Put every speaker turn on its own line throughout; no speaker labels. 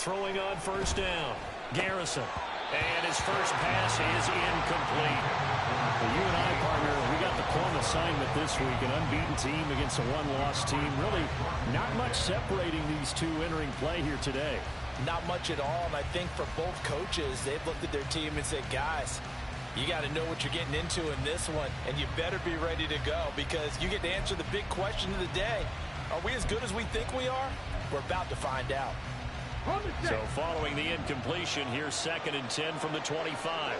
throwing on first down. Garrison. And his first pass is incomplete.
Well, you and I, partner, we got the plum assignment this week. An unbeaten team against a one-loss team. Really not much separating these two entering play here today.
Not much at all, and I think for both coaches, they've looked at their team and said, guys, you got to know what you're getting into in this one, and you better be ready to go because you get to answer the big question of the day. Are we as good as we think we are? We're about to find out.
So following the incompletion, here's 2nd and 10 from the 25.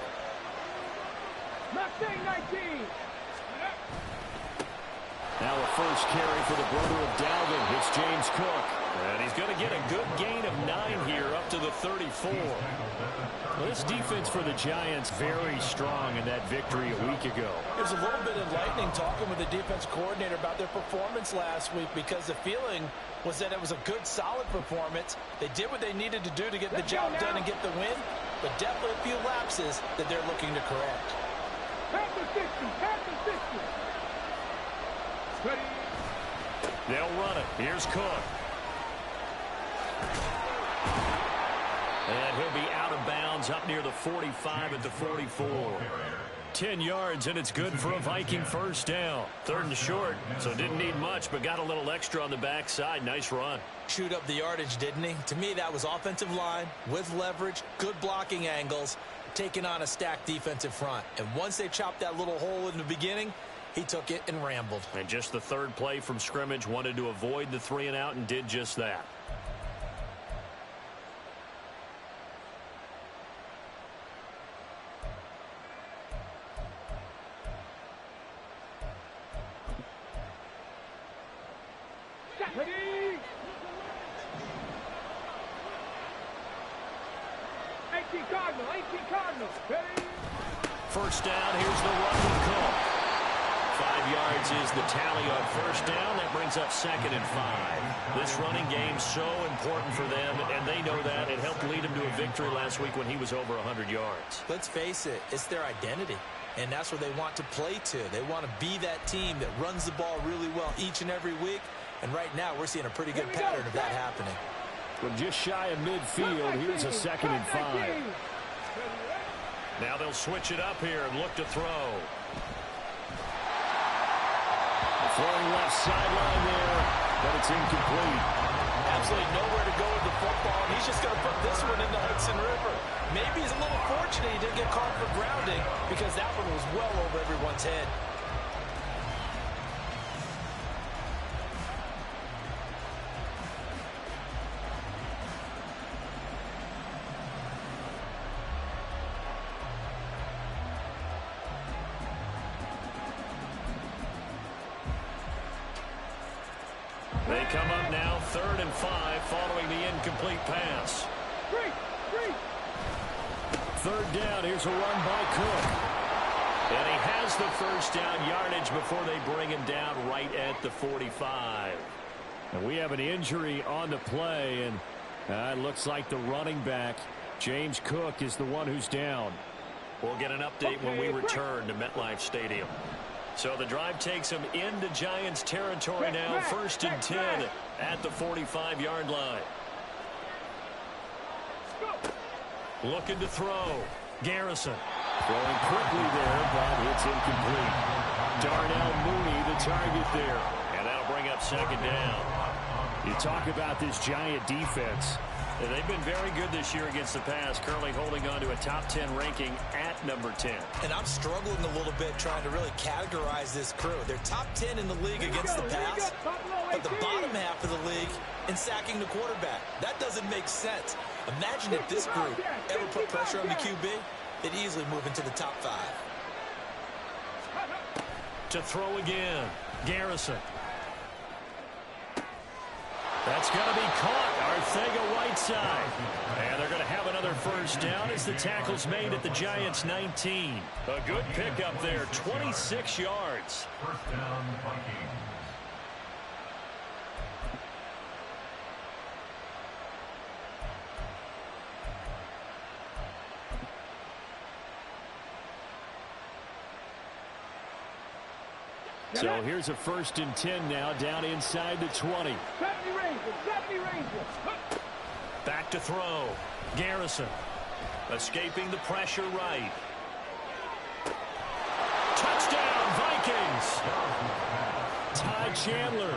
Mustang 19.
Now a first carry for the brother of Dalvin. It's James Cook.
And he's going to get a good gain of 9 here up to the 34.
Well, this defense for the Giants very strong in that victory a week ago.
It was a little bit enlightening talking with the defense coordinator about their performance last week because the feeling was that it was a good, solid performance. They did what they needed to do to get the job done and get the win, but definitely a few lapses that they're looking to correct.
They'll run it. Here's Cook. And he'll be out of bounds up near the 45 at the 44. 10 yards, and it's good for a Viking first down. 3rd and short, so didn't need much, but got a little extra on the backside. Nice run.
Chewed up the yardage, didn't he? To me, that was offensive line with leverage, good blocking angles, taking on a stacked defensive front. And once they chopped that little hole in the beginning, he took it and rambled.
And just the 3rd play from scrimmage, wanted to avoid the 3 and out and did just that.
Ready? 18 Cardinal. Ready?
First down, here's the run with Cook. 5 yards is the tally on first down. That brings up 2nd and 5. This running game so important for them, and they know that. It helped lead them to a victory last week when he was over 100 yards.
Let's face it, it's their identity, and that's where they want to play to. They want to be that team that runs the ball really well each and every week, and right now we're seeing a pretty good pattern of that happening.
From just shy of midfield, here's a 2nd and 5.
Now they'll switch it up here and look to throw.
Throwing left sideline there, but it's incomplete.
Absolutely nowhere to go with the football, and he's just going to put this one in the Hudson River. Maybe he's a little fortunate he didn't get caught for grounding because that one was well over everyone's head.
They come up now 3rd and 5 following the incomplete pass.
3rd down. Here's a run by Cook.
And he has the first down yardage before they bring him down right at the 45.
And we have an injury on the play, and it looks like the running back, James Cook, is the one who's down.
We'll get an update when we return to MetLife Stadium. So the drive takes him into Giants territory now, 1st and 10 at the 45-yard line. Looking to throw. Garrison.
Throwing quickly there, but it's incomplete. Darnell Mooney, the target there.
And that'll bring up 2nd down.
You talk about this Giant defense.
And they've been very good this year against the pass, currently holding on to a top 10 ranking at number 10.
And I'm struggling a little bit trying to really categorize this crew. They're top 10 in the league against the pass, but the bottom half of the league in sacking the quarterback. That doesn't make sense. Imagine if this group ever put pressure on the QB, they'd easily move into the top 5.
To throw again, Garrison. That's going to be caught. Arcega-Whiteside. And they're going to have another first down as the tackle's made at the Giants' 19. A good pickup there, 26 yards.
First down, Vikings.
So here's a 1st and 10 now, down inside the 20.
70 Rangers.
Back to throw. Garrison. Escaping the pressure right. Touchdown, Vikings! Ty Chandler,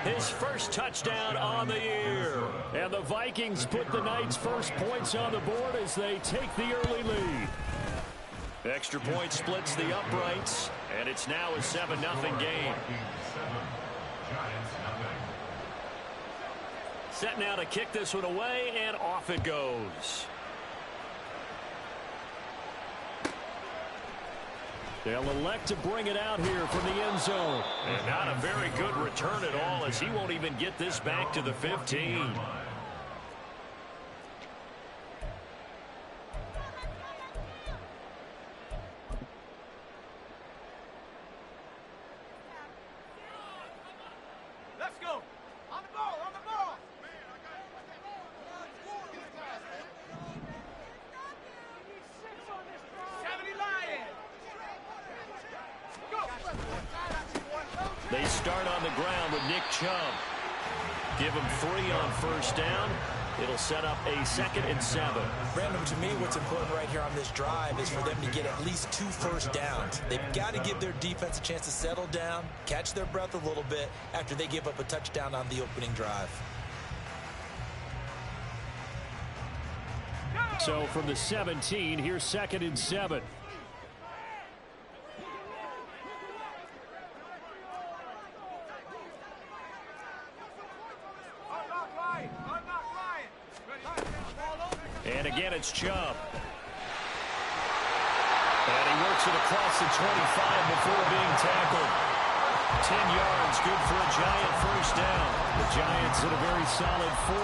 his first touchdown on the year.
And the Vikings put the Knights' first points on the board as they take the early lead.
Extra point splits the uprights, and it's now a 7-0 game. Set now to kick this one away, and off it goes.
They'll elect to bring it out here from the end zone.
And not a very good return at all, as he won't even get this back to the 15.
Let's go. On the ball, on the ball. 70 Lions.
They start on the ground with Nick Chubb. Give him 3 on first down. It'll set up a 2nd and 7.
Brandon, to me, what's important right here on this drive is for them to get at least 2 first downs. They've got to give their defense a chance to settle down, catch their breath a little bit after they give up a touchdown on the opening drive.
So from the 17, here's 2nd and 7.
And again, it's Chubb. And he works it across the 25 before being tackled. 10 yards, good for a Giant first down.
The Giants in a very solid 4-1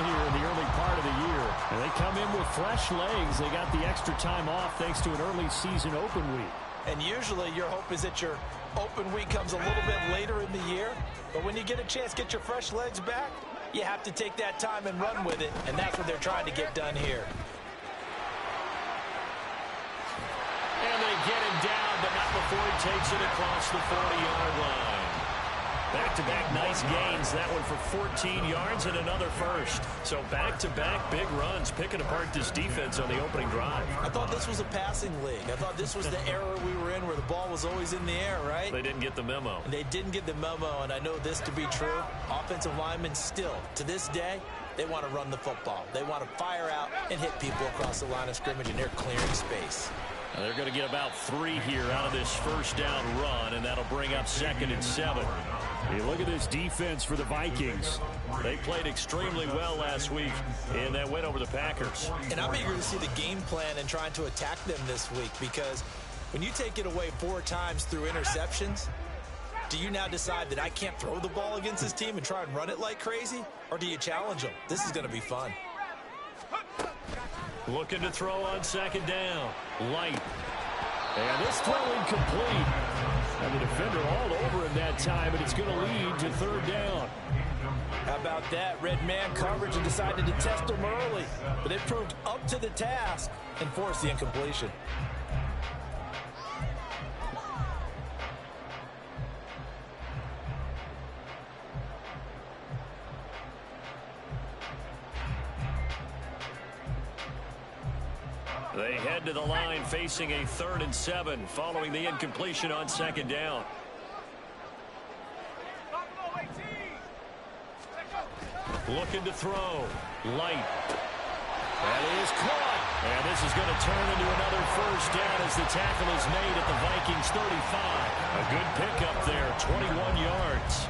here in the early part of the year. And they come in with fresh legs. They got the extra time off thanks to an early season open week.
And usually your hope is that your open week comes a little bit later in the year. But when you get a chance to get your fresh legs back, you have to take that time and run with it. And that's what they're trying to get done here.
And they get him down, but not before he takes it across the 40-yard line. Back-to-back nice gains. That one for 14 yards and another first. So back-to-back big runs, picking apart this defense on the opening drive.
I thought this was a passing league. I thought this was the era we were in where the ball was always in the air, right?
They didn't get the memo.
They didn't get the memo, and I know this to be true. Offensive linemen still, to this day, they want to run the football. They want to fire out and hit people across the line of scrimmage, and they're clearing space.
Now they're going to get about 3 here out of this first down run, and that'll bring up 2nd and 7.
Hey, look at this defense for the Vikings.
They played extremely well last week in that win over the Packers.
And I'm eager to see the game plan and trying to attack them this week, because when you take it away 4 times through interceptions, do you now decide that I can't throw the ball against this team and try and run it like crazy? Or do you challenge them? This is going to be fun.
Looking to throw on 2nd down. Light.
And this throw incomplete. And the defender all over him that time, and it's going to lead to 3rd down.
How about that? Red man coverage and decided to test them early. But it proved up to the task and forced the incompletion.
They head to the line facing a 3rd and 7 following the incompletion on 2nd down. Looking to throw. Light. That is caught. And this is going to turn into another first down as the tackle is made at the Vikings 35. A good pickup there, 21 yards.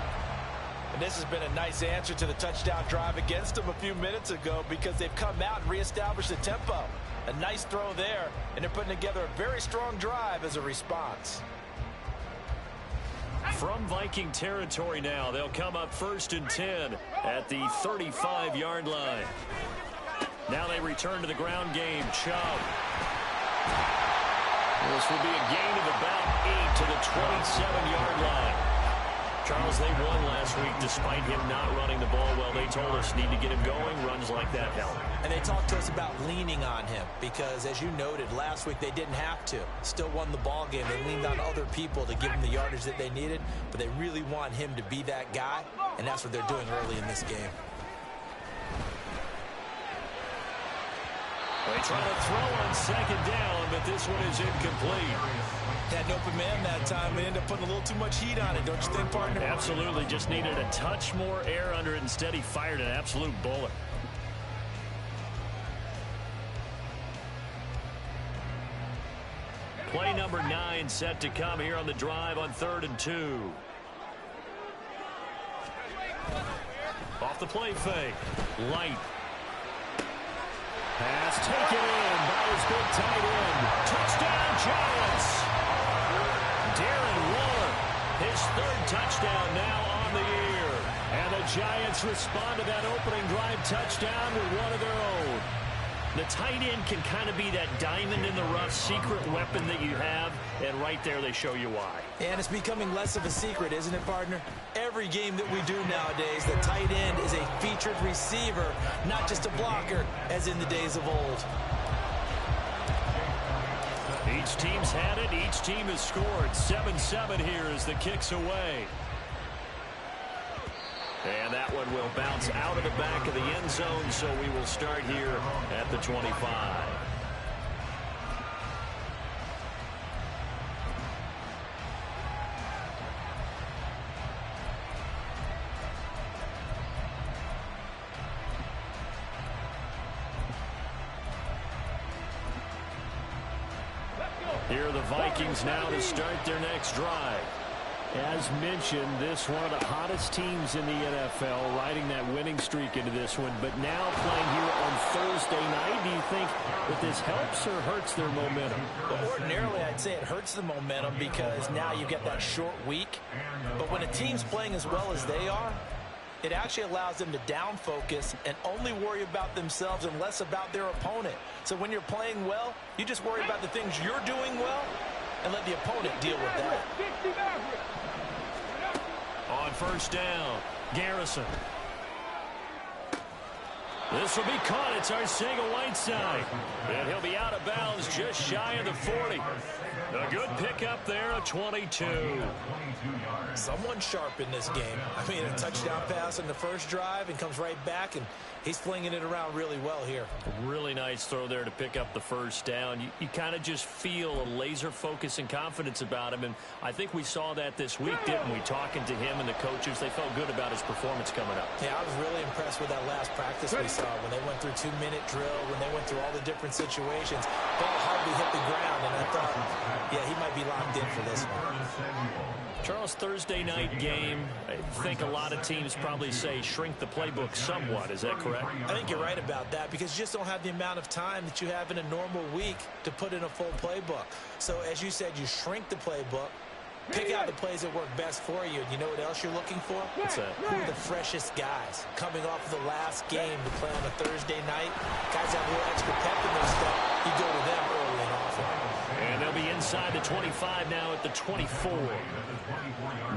And this has been a nice answer to the touchdown drive against them a few minutes ago, because they've come out and reestablished the tempo. A nice throw there, and they're putting together a very strong drive as a response.
From Viking territory now, they'll come up 1st and 10 at the 35-yard line. Now they return to the ground game. Chubb. This will be a gain of about 8 to the 27-yard line. Charles, they won last week despite him not running the ball well. They told us need to get him going. Runs like that help.
And they talked to us about leaning on him because, as you noted, last week they didn't have to. Still won the ball game. They leaned on other people to give them the yardage that they needed, but they really want him to be that guy, and that's what they're doing early in this game.
They try to throw on second down, but this one is incomplete.
Had an open man that time and ended up putting a little too much heat on it, don't you think, partner?
Absolutely. Just needed a touch more air under it. Instead, he fired an absolute bullet.
Play number 9 set to come here on the drive on 3rd and 2. Off the play fake. Light.
Pass taken in by his big tight end. Touchdown, Giants. Darren Waller, his 3rd touchdown now on the year. And the Giants respond to that opening drive touchdown with one of their own.
The tight end can kind of be that diamond in the rough secret weapon that you have, and right there they show you why.
And it's becoming less of a secret, isn't it, partner? Every game that we do nowadays, the tight end is a featured receiver, not just a blocker, as in the days of old.
Each team's had it. Each team has scored. 7-7 here as the kick's away. And that one will bounce out of the back of the end zone, so we will start here at the 25. Here are the Vikings now to start their next drive.
As mentioned, this one of the hottest teams in the NFL, riding that winning streak into this one, but now playing here on Thursday night. Do you think that this helps or hurts their momentum?
Well, ordinarily, I'd say it hurts the momentum because now you get that short week. But when a team's playing as well as they are, it actually allows them to down focus and only worry about themselves and less about their opponent. So when you're playing well, you just worry about the things you're doing well and let the opponent deal with that.
On 1st down, Garrison. This will be caught. It's Arcega-Whiteside. And he'll be out of bounds just shy of the 40. A good pickup there, a 22.
Someone sharp in this game. I mean, a touchdown pass on the first drive and comes right back, and he's flinging it around really well here.
Really nice throw there to pick up the 1st down. You kind of just feel a laser focus and confidence about him, and I think we saw that this week, didn't we? Talking to him and the coaches, they felt good about his performance coming up.
Yeah, I was really impressed with that last practice we saw when they went through 2-minute drill, when they went through all the different situations. Ball hardly hit the ground, and I thought, yeah, he might be locked in for this one.
Charles, Thursday night game, I think a lot of teams probably say shrink the playbook somewhat. Is that correct?
I think you're right about that because you just don't have the amount of time that you have in a normal week to put in a full playbook. So, as you said, you shrink the playbook, pick out the plays that work best for you. And you know what else you're looking for?
What's that?
Who are the freshest guys coming off of the last game to play on a Thursday night? Guys have a little extra pep in their step. You go to them early and often.
And they'll be inside the 25 now at the 24.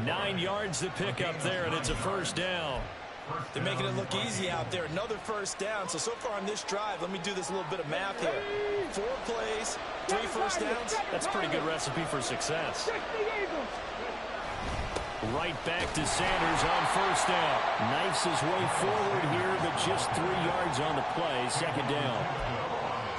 9 yards to pick up there, and it's a 1st down.
They're making it look easy out there. Another 1st down. So far on this drive, let me do this little bit of math here. 4 plays, 3 1st downs.
That's a pretty good recipe for success. Right back to Sanders on 1st down.
Knifes his way forward here, but just 3 yards on the play. 2nd down.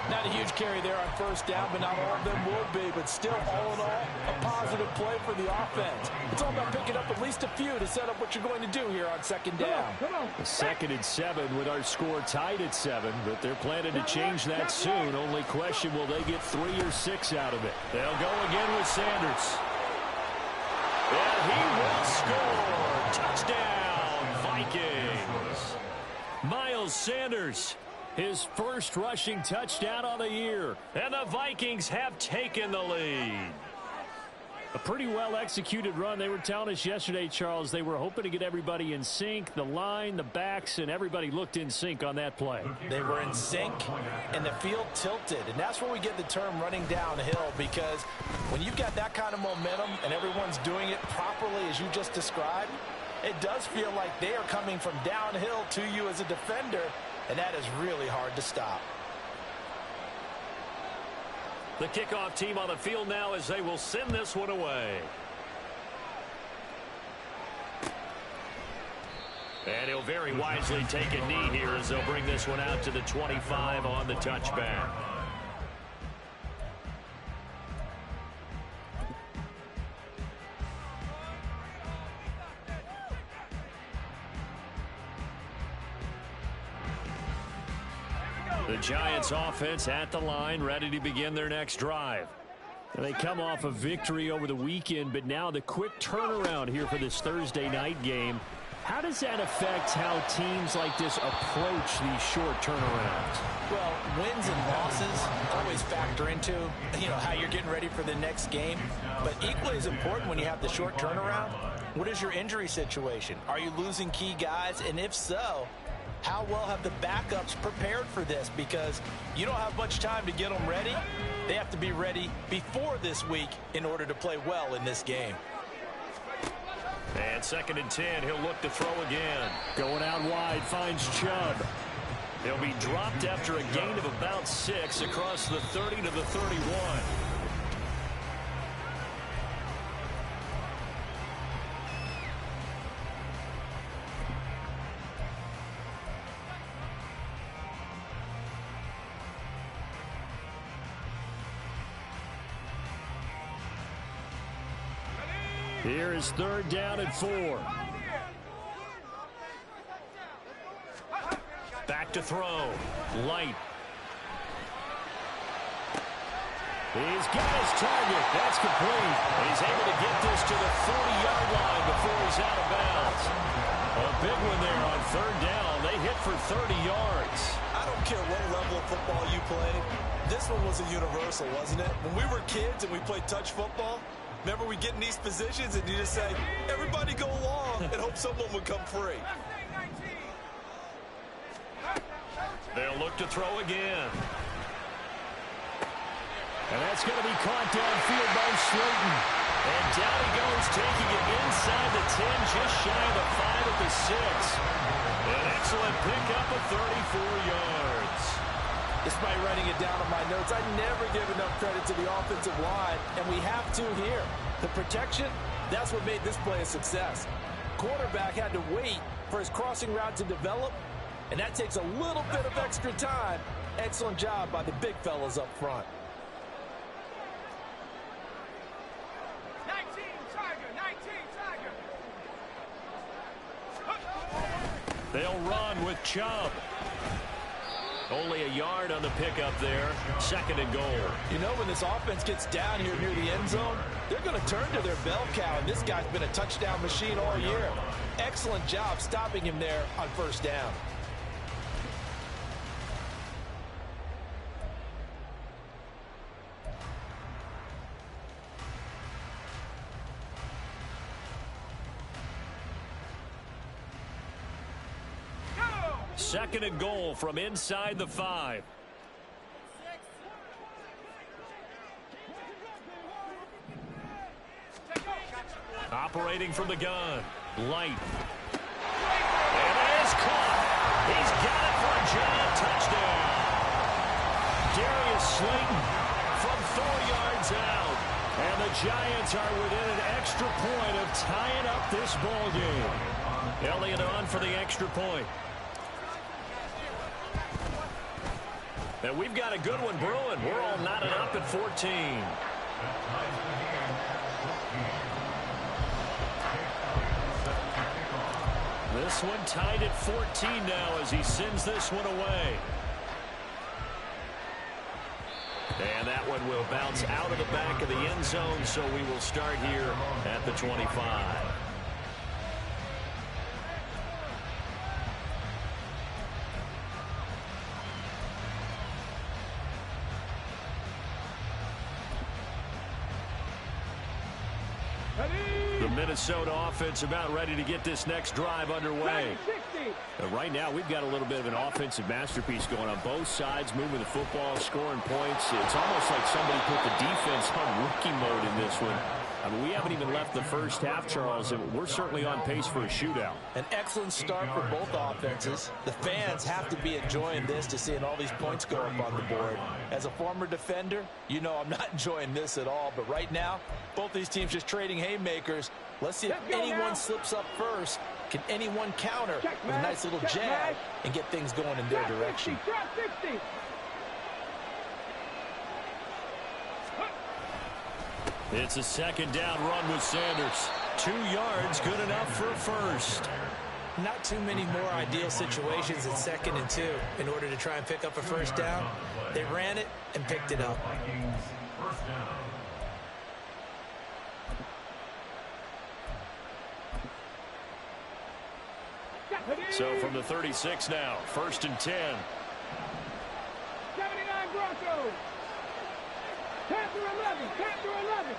Not a huge carry there on 1st down, but not all of them will be. But still, all in all, a positive play for the offense. It's all about picking up at least a few to set up what you're going to do here on 2nd down.
2nd and 7 with our score tied at 7, but they're planning to change that soon. Only question, will they get 3 or 6 out of it?
They'll go again with Sanders. And he will score. Touchdown, Vikings. Miles Sanders, his 1st rushing touchdown on the year. And the Vikings have taken the lead.
A pretty well-executed run. They were telling us yesterday, Charles, they were hoping to get everybody in sync. The line, the backs, and everybody looked in sync on that play.
They were in sync, and the field tilted. And that's where we get the term running downhill, because when you've got that kind of momentum and everyone's doing it properly as you just described, it does feel like they are coming from downhill to you as a defender, and that is really hard to stop.
The kickoff team on the field now as they will send this one away. And he'll very wisely take a knee here as they'll bring this one out to the 25 on the touchback. The Giants offense at the line, ready to begin their next drive. They come off a victory over the weekend, but now the quick turnaround here for this Thursday night game. How does that affect how teams like this approach these short turnarounds?
Well, wins and losses always factor into, how you're getting ready for the next game. But equally as important when you have the short turnaround, what is your injury situation? Are you losing key guys? And if so, how well have the backups prepared for this? Because you don't have much time to get them ready. They have to be ready before this week in order to play well in this game.
And 2nd and 10, he'll look to throw again. Going out wide, finds Chubb. He'll be dropped after a gain of about 6 across the 30 to the 31. Here is 3rd down and 4. Back to throw. Light. He's got his target. That's complete. He's able to get this to the 40-yard line before he's out of bounds. A big one there on 3rd down. They hit for 30 yards.
I don't care what level of football you played. This one was a universal, wasn't it? When we were kids and we played touch football, remember we get in these positions and you just say, everybody go along and hope someone would come free.
They'll look to throw again. And that's going to be caught downfield by Slayton. And down he goes, taking it inside the 10, just shy of the 5 at the 6. An excellent pickup of 34 yards.
Despite writing it down on my notes, I never give enough credit to the offensive line, and we have to here. The protection, that's what made this play a success. Quarterback had to wait for his crossing route to develop, and that takes a little bit of extra time. Excellent job by the big fellas up front.
19 Tiger, 19 Tiger.
They'll run with Chubb. Only a yard on the pickup there. 2nd and goal.
When this offense gets down here near the end zone, they're going to turn to their bell cow, and this guy's been a touchdown machine all year. Excellent job stopping him there on 1st down.
Second and goal from inside the 5. Operating from the gun. Light. And it is caught. He's got it for a giant touchdown. Darius Slayton from 4 yards out. And the Giants are within an extra point of tying up this ball game. Elliott on for the extra point. And we've got a good one brewing. We're all knotted up at 14. This one tied at 14 now as he sends this one away. And that one will bounce out of the back of the end zone, so we will start here at the 25. The Minnesota offense about ready to get this next drive underway. Right now, we've got a little bit of an offensive masterpiece going on both sides, moving the football, scoring points. It's almost like somebody put the defense on rookie mode in this one. I mean, we haven't even left the first half, Charles, and we're certainly on pace for a shootout.
An excellent start for both offenses. The fans have to be enjoying this to seeing all these points go up on the board. As a former defender, I'm not enjoying this at all. But right now, both these teams just trading haymakers. Let's see if anyone slips up first, Can anyone counter with a nice little jab and get things going in their direction?
It's a second down run with Sanders. 2 yards, good enough for a first.
Not too many more ideal situations at 2nd and 2 in order to try and pick up a first down. They ran it and picked it up.
So from the 36 now, 1st and 10.
79 Broncos. 10 through 11. 10 through 11.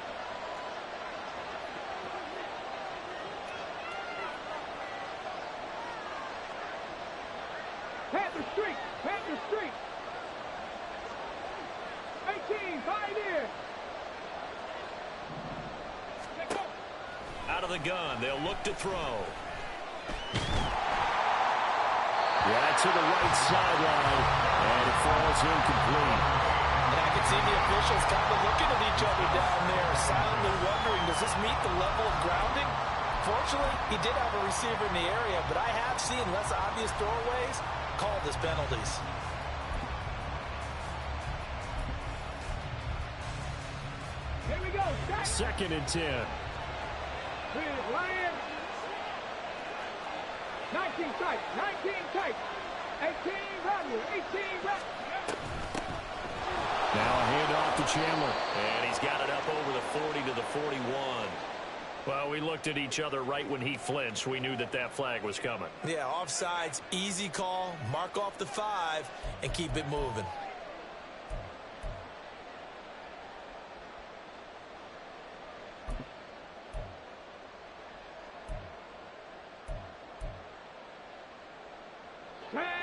Panther Street. Panther Street. 18 Pioneer.
Out of the gun, they'll look to throw. Yeah, to the right sideline, and it falls incomplete.
And I can see the officials kind of looking at each other down there, silently wondering, does this meet the level of grounding? Fortunately, he did have a receiver in the area, but I have seen less obvious throwaways called as penalties.
Here we go.
2nd and 10.
Lions. 19 tight. 19 tight. 18 value. 18 value.
Now a handoff to Chandler. And he's got it up over the 40 to the 41. Well, we looked at each other right when he flinched. We knew that that flag was coming.
Yeah, offsides, easy call, mark off the 5, and keep it moving.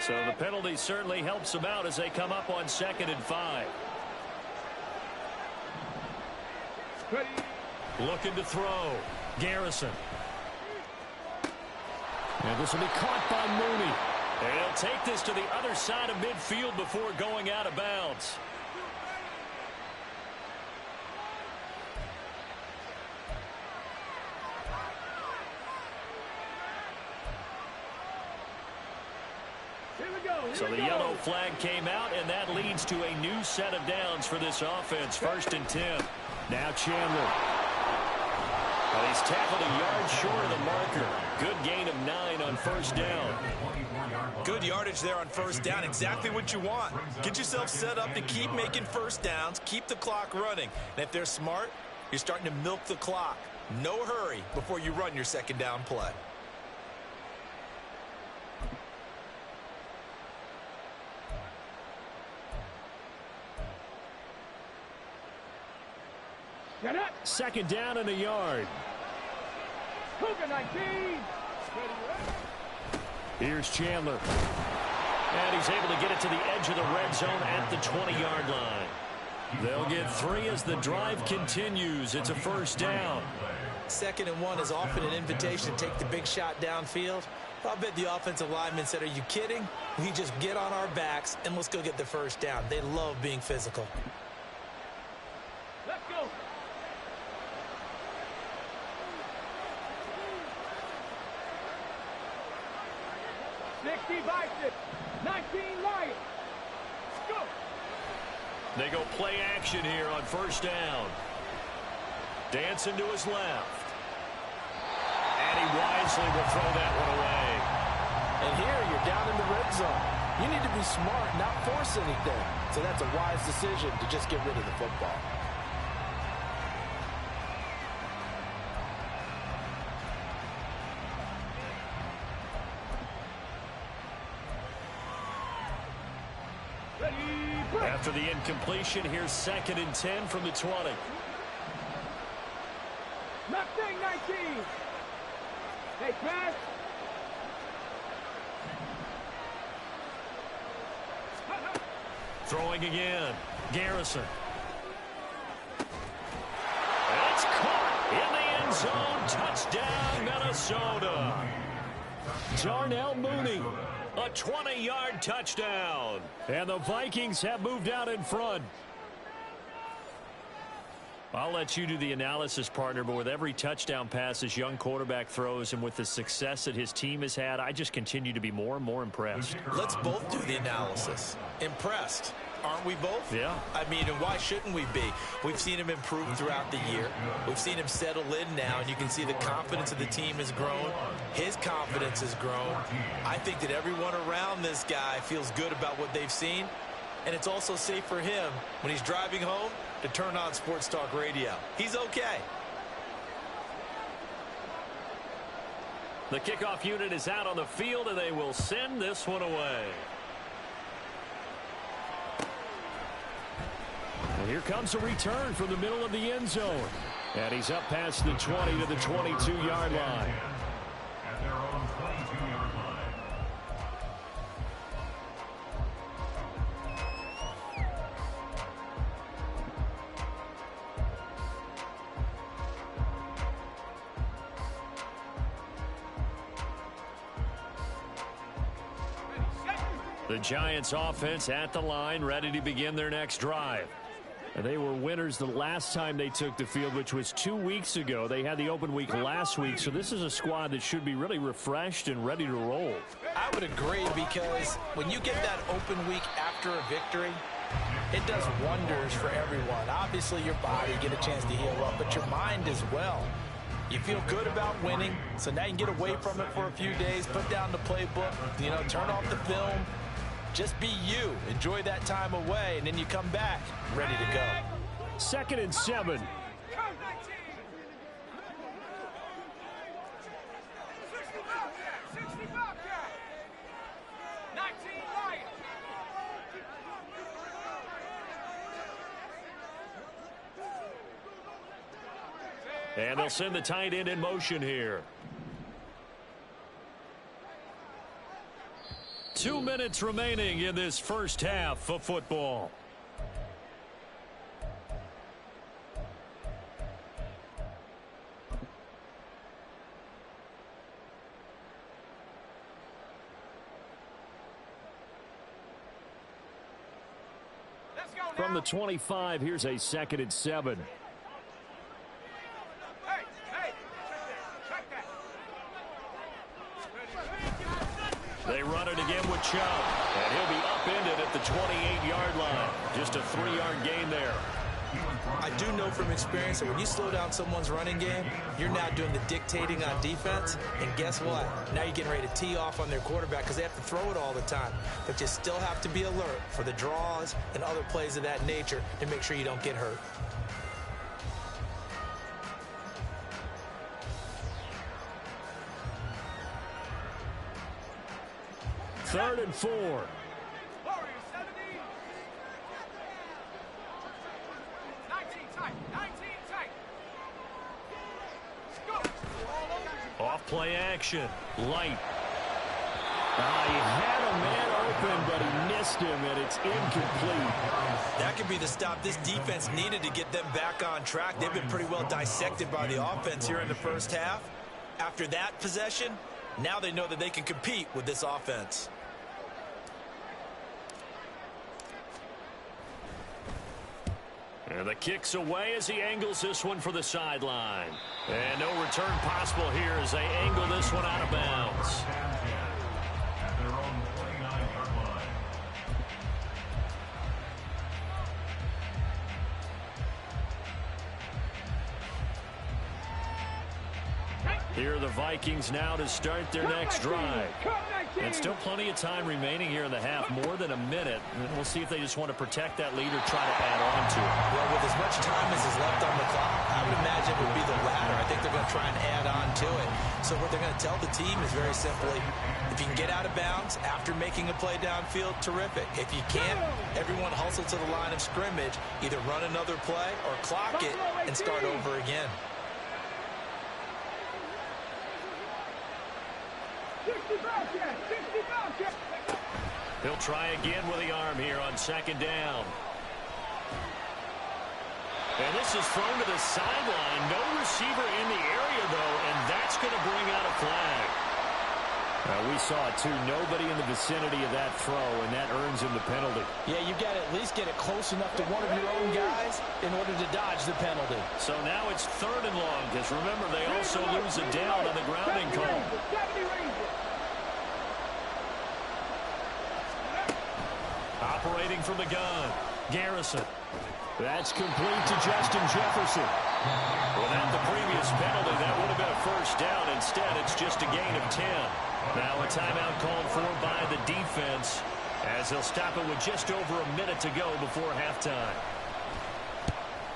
So the penalty certainly helps them out as they come up on 2nd and 5. Looking to throw. Garrison. And this will be caught by Mooney. And he'll take this to the other side of midfield before going out of bounds. So the yellow flag came out, and that leads to a new set of downs for this offense. 1st and 10. Now Chandler. Well, he's tackled a yard short of the marker. Good gain of 9 on 1st down.
Good yardage there on 1st down. Exactly what you want. Get yourself set up to keep making 1st downs. Keep the clock running. And if they're smart, you're starting to milk the clock. No hurry before you run your 2nd down play.
Get up.
2nd down and a yard.
Cougar 19.
Here's Chandler. And he's able to get it to the edge of the red zone at the 20-yard line. They'll get 3 as the drive continues. It's a 1st down.
2nd and 1 is often an invitation to take the big shot downfield. I'll bet the offensive lineman said, are you kidding? We just get on our backs and let's go get the 1st down. They love being physical.
Let's go. Bison, 19 Lions. Go.
They go play action here on 1st down. Dancing to his left. And he wisely will throw that one away.
And here you're down in the red zone. You need to be smart, not force anything. So that's a wise decision to just get rid of the football.
After the incompletion, here's 2nd and 10 from the 20.
Mustang 19. Hey, pass.
Throwing again. Garrison. It's caught in the end zone. Touchdown, Minnesota. Darnell Mooney. A 20-yard touchdown. And the Vikings have moved out in front.
I'll let you do the analysis, partner, but with every touchdown pass this young quarterback throws and with the success that his team has had, I just continue to be more and more impressed.
Let's both do the analysis. Impressed. Aren't we both?
Yeah.
I mean, and why shouldn't we be? We've seen him improve throughout the year. We've seen him settle in now, and you can see the confidence of the team has grown. His confidence has grown. I think that everyone around this guy feels good about what they've seen, and it's also safe for him when he's driving home to turn on Sports Talk Radio. He's okay.
The kickoff unit is out on the field, and they will send this one away. And here comes a return from the middle of the end zone. And he's up past the 20 to the 22-yard line.
At their own 22-yard line.
The Giants offense at the line, ready to begin their next drive. And they were winners the last time they took the field, which was 2 weeks ago. They had the open week last week, so this is a squad that should be really refreshed and ready to roll.
I would agree, because when you get that open week after a victory, it does wonders for everyone. Obviously, your body, get a chance to heal up, but your mind as well. You feel good about winning, so now you can get away from it for a few days, put down the playbook, turn off the film. Just be you. Enjoy that time away, and then you come back ready to go.
2nd and 7. And they'll send the tight end in motion here. 2 minutes remaining in this first half of football. From the 25, here's a 2nd and 7. They run it again with Chubb, and he'll be upended at the 28-yard line. Just a 3-yard gain there.
I do know from experience that when you slow down someone's running game, you're now doing the dictating on defense, and guess what? Now you're getting ready to tee off on their quarterback because they have to throw it all the time. But you still have to be alert for the draws and other plays of that nature to make sure you don't get hurt.
Third and 4. Off play action. Light. He had a man open, but he missed him, and it's incomplete.
That could be the stop this defense needed to get them back on track. They've been pretty well dissected by the offense here in the first half. After that possession, now they know that they can compete with this offense.
And the kick's away as he angles this one for the sideline. And no return possible here as they angle this one out of bounds.
At their own 29-yard line.
Here are the Vikings now to start their next drive. And still plenty of time remaining here in the half, more than a minute. And we'll see if they just want to protect that lead or try to add on to it.
Well, with as much time as is left on the clock, I would imagine it would be the latter. I think they're going to try and add on to it. So what they're going to tell the team is very simply, if you can get out of bounds after making a play downfield, terrific. If you can't, everyone hustle to the line of scrimmage, either run another play or clock it and start over again.
He'll try again with the arm here on 2nd down. And this is thrown to the sideline. No receiver in the area, though, and that's going to bring out a flag.
We saw it, too. Nobody in the vicinity of that throw, and that earns him the penalty.
Yeah, you've got to at least get it close enough to one of your own guys in order to dodge the penalty.
So now it's 3rd and long, because remember, they also lose a down on the grounding call. Operating from the gun, Garrison.
That's complete to Justin Jefferson.
Without the previous penalty, that would have been a first down. Instead, it's just a gain of 10. Now a timeout called for by the defense, as they'll stop it with just over a minute to go before halftime.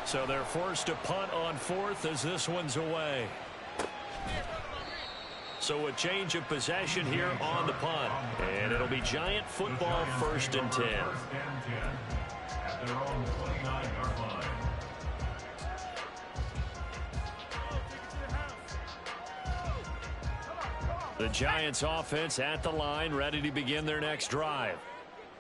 So they're forced to punt on 4th as this one's away. So a change of possession here on the punt. And it'll be Giant football 1st and 10. At their own 29-yard line. The Giants offense at the line, ready to begin their next drive.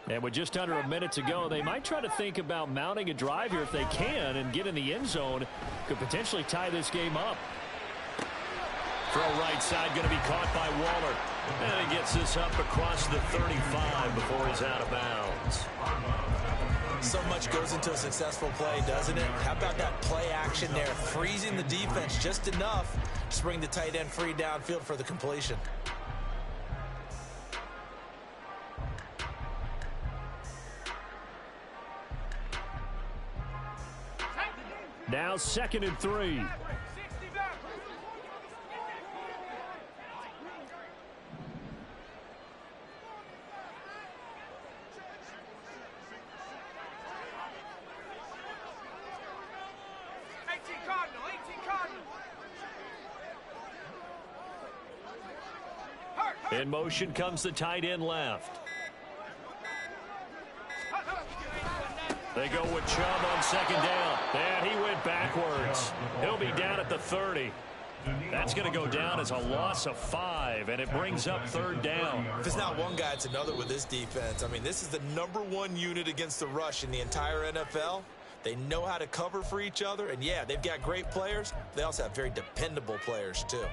And with just under a minute to go, they might try to think about mounting a drive here if they can and get in the end zone. Could potentially tie this game up. Throw right side going to be caught by Waller. And he gets this up across the 35 before he's out of bounds.
So much goes into a successful play, doesn't it? How about that play action there? Freezing the defense just enough to bring the tight end free downfield for the completion.
Now 2nd and 3.
In motion comes the tight end left. They go with Chubb on 2nd down. And he went backwards. He'll be down at the 30. That's going to go down as a loss of 5, and it brings up 3rd down.
If it's not one guy, it's another with this defense. I mean, this is the #1 unit against the rush in the entire NFL. They know how to cover for each other, and yeah, they've got great players. They also have very dependable players, too.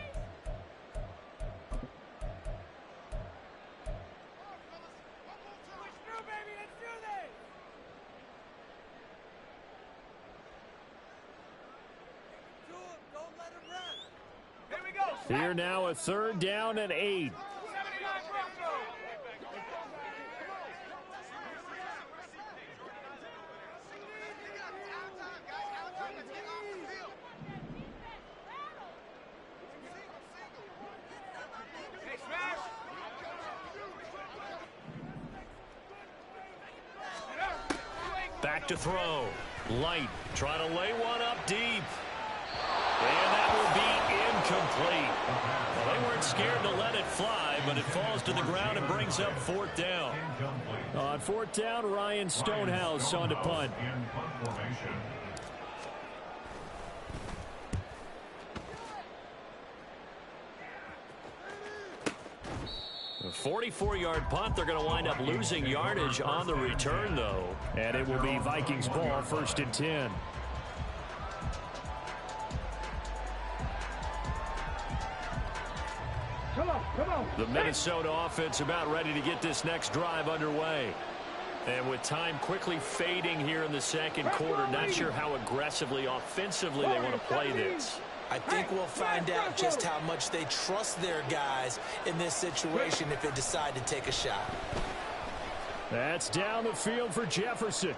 Here now a 3rd down and 8.
Back to throw. Light trying to lay one up deep. And that will be incomplete. Well, they weren't scared to let it fly, but it falls to the ground and brings up 4th down.
On 4th down, Ryan Stonehouse on to punt.
44-yard punt. They're going to wind up losing yardage on the return, though.
And it will be Vikings ball, 1st and 10.
The Minnesota offense about ready to get this next drive underway. And with time quickly fading here in the 2nd quarter, not sure how aggressively, offensively they want to play this.
I think we'll find out just how much they trust their guys in this situation if they decide to take a shot.
That's down the field for Jefferson.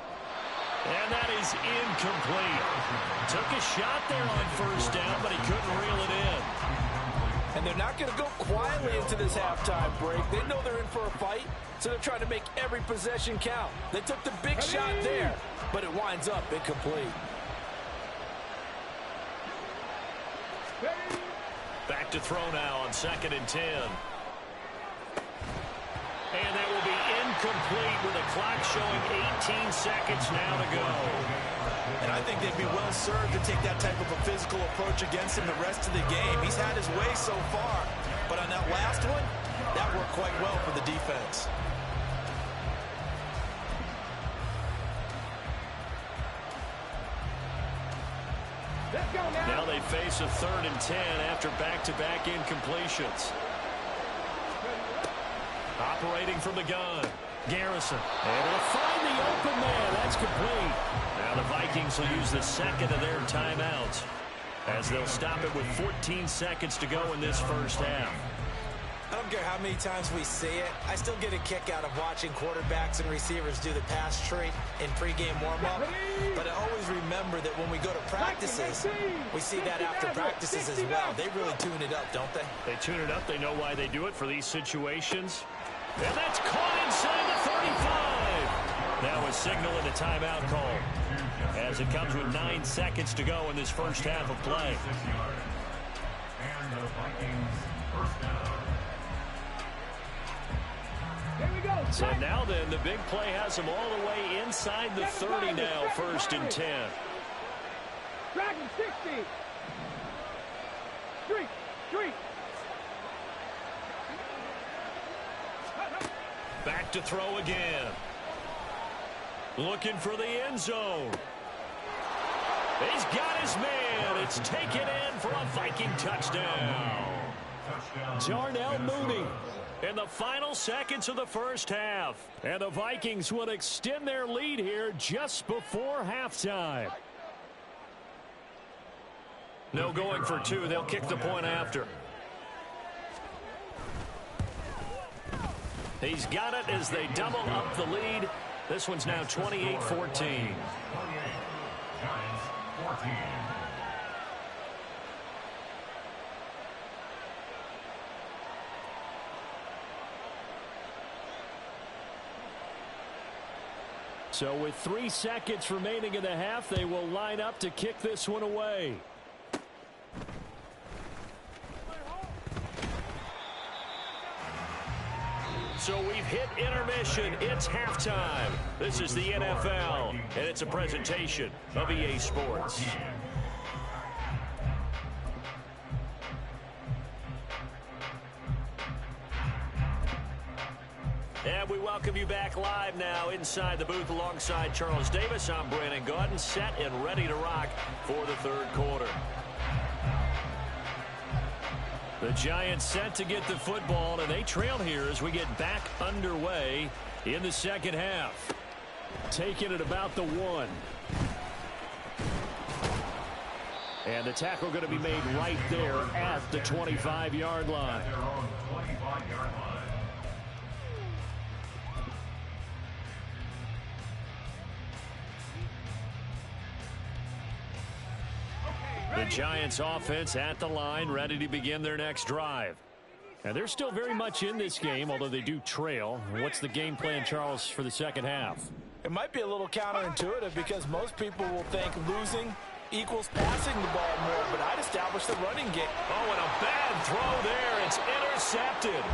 And that is incomplete. Took a shot there on 1st down, but he couldn't reel it in.
And they're not going to go quietly into this halftime break. They know they're in for a fight, so they're trying to make every possession count. They took the big shot there, but it winds up incomplete.
Back to throw now on 2nd and 10. And that will be incomplete with the clock showing 18 seconds now to go.
And I think they'd be well served to take that type of a physical approach against him the rest of the game. He's had his way so far. But on that last one, that worked quite well for the defense.
Now they face a 3rd and 10 after back-to-back incompletions.
Operating from the gun. Garrison. Able to find the open man. That's complete. Now the Vikings will use the second of their timeouts as they'll stop it with 14 seconds to go in this first half.
I don't care how many times we see it. I still get a kick out of watching quarterbacks and receivers do the pass tree in pregame warm-up. But I always remember that when we go to practices, we see that after practices as well. They really tune it up, don't they?
They tune it up. They know why they do it for these situations. And that's caught inside the 35. Now a signal and a timeout call as it comes with 9 seconds to go in this first half of play.
And the Vikings first down.
So now then, the big play has them all the way inside the 30 now, 1st and 10.
Dragon 60. Street.
Back to throw again. Looking for the end zone. He's got his man. It's taken in for a Viking touchdown. Darnell Mooney. In the final seconds of the first half. And the Vikings will extend their lead here just before halftime. No going for 2. They'll kick the point after. He's got it as they double up the lead. This one's now 28-14.
28. Giants 14.
So with 3 seconds remaining in the half, they will line up to kick this one away. So we've hit intermission. It's halftime. This is the NFL, and it's a presentation of EA Sports. And we welcome you back live now inside the booth alongside Charles Davis. I'm Brandon Gaudin, set and ready to rock for the third quarter. The Giants set to get the football, and they trail here as we get back underway in the second half. Taking it about the 1. And the tackle going to be made right there at the 25-yard line. The Giants offense at the line, ready to begin their next drive. And they're still very much in this game, although they do trail. What's the game plan, Charles, for the second half?
It might be a little counterintuitive because most people will think losing equals passing the ball more, but I'd establish the running game.
Oh, and a bad throw there. It's intercepted.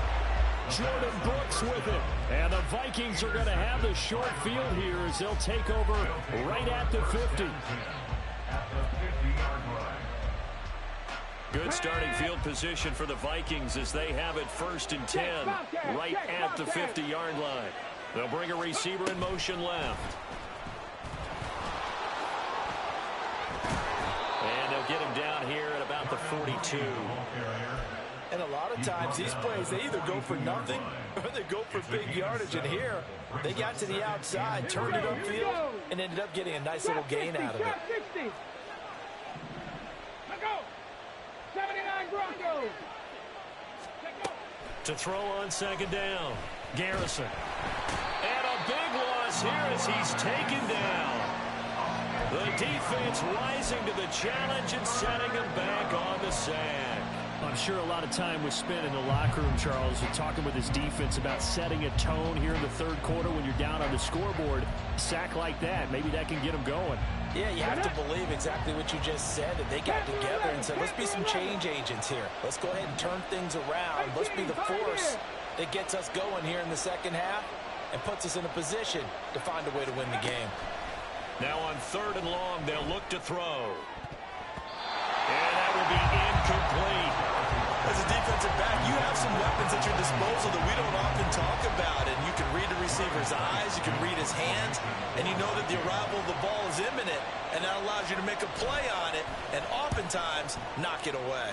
Jordan Brooks with it. And the Vikings are going to have the short field here as they'll take over right at the 50. Good starting field position for the Vikings as they have it 1st and 10 right at the 50-yard line. They'll bring a receiver in motion left. And they'll get him down here at about the 42.
And a lot of times these plays, they either go for nothing or they go for big yardage. And here, they got to the outside, turned it upfield, and ended up getting a nice little gain out of it.
79 Broncos.
To throw on second down. Garrison. And a big loss here as he's taken down. The defense rising to the challenge and setting him back on the sack. I'm sure a lot of time was spent in the locker room, Charles, and talking with his defense about setting a tone here in the third quarter when you're down on the scoreboard. A sack like that, maybe that can get him going.
Yeah, you have to believe exactly what you just said, that they got together and said, let's be some change agents here. Let's go ahead and turn things around. Let's be the force that gets us going here in the second half and puts us in a position to find a way to win the game.
Now on 3rd and long, they'll look to throw. And that will be incomplete.
As a defensive back, you have some weapons at your disposal that we don't often talk about. And you can read the receiver's eyes, you can read his hands, and you know that the arrival of the ball is imminent. And that allows you to make a play on it and oftentimes knock it away.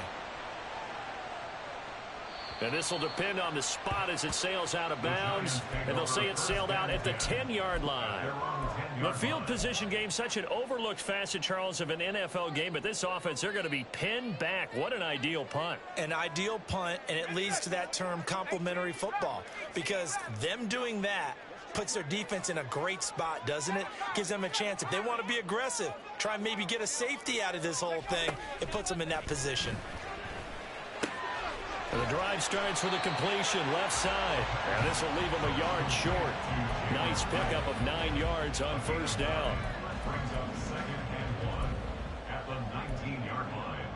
And this will depend on the spot as it sails out of bounds. And they'll say it sailed out at the 10-yard line. The field position game, such an overlooked facet, Charles, of an NFL game. But this offense, they're going to be pinned back. What an ideal punt.
An ideal punt, and it leads to that term complementary football. Because them doing that puts their defense in a great spot, doesn't it? Gives them a chance. If they want to be aggressive, try and maybe get a safety out of this whole thing, it puts them in that position.
The drive starts with a completion left side. And this will leave him a yard short. Nice pickup of 9 yards on first down.
Brings up 2nd and 1 at the 19-yard line.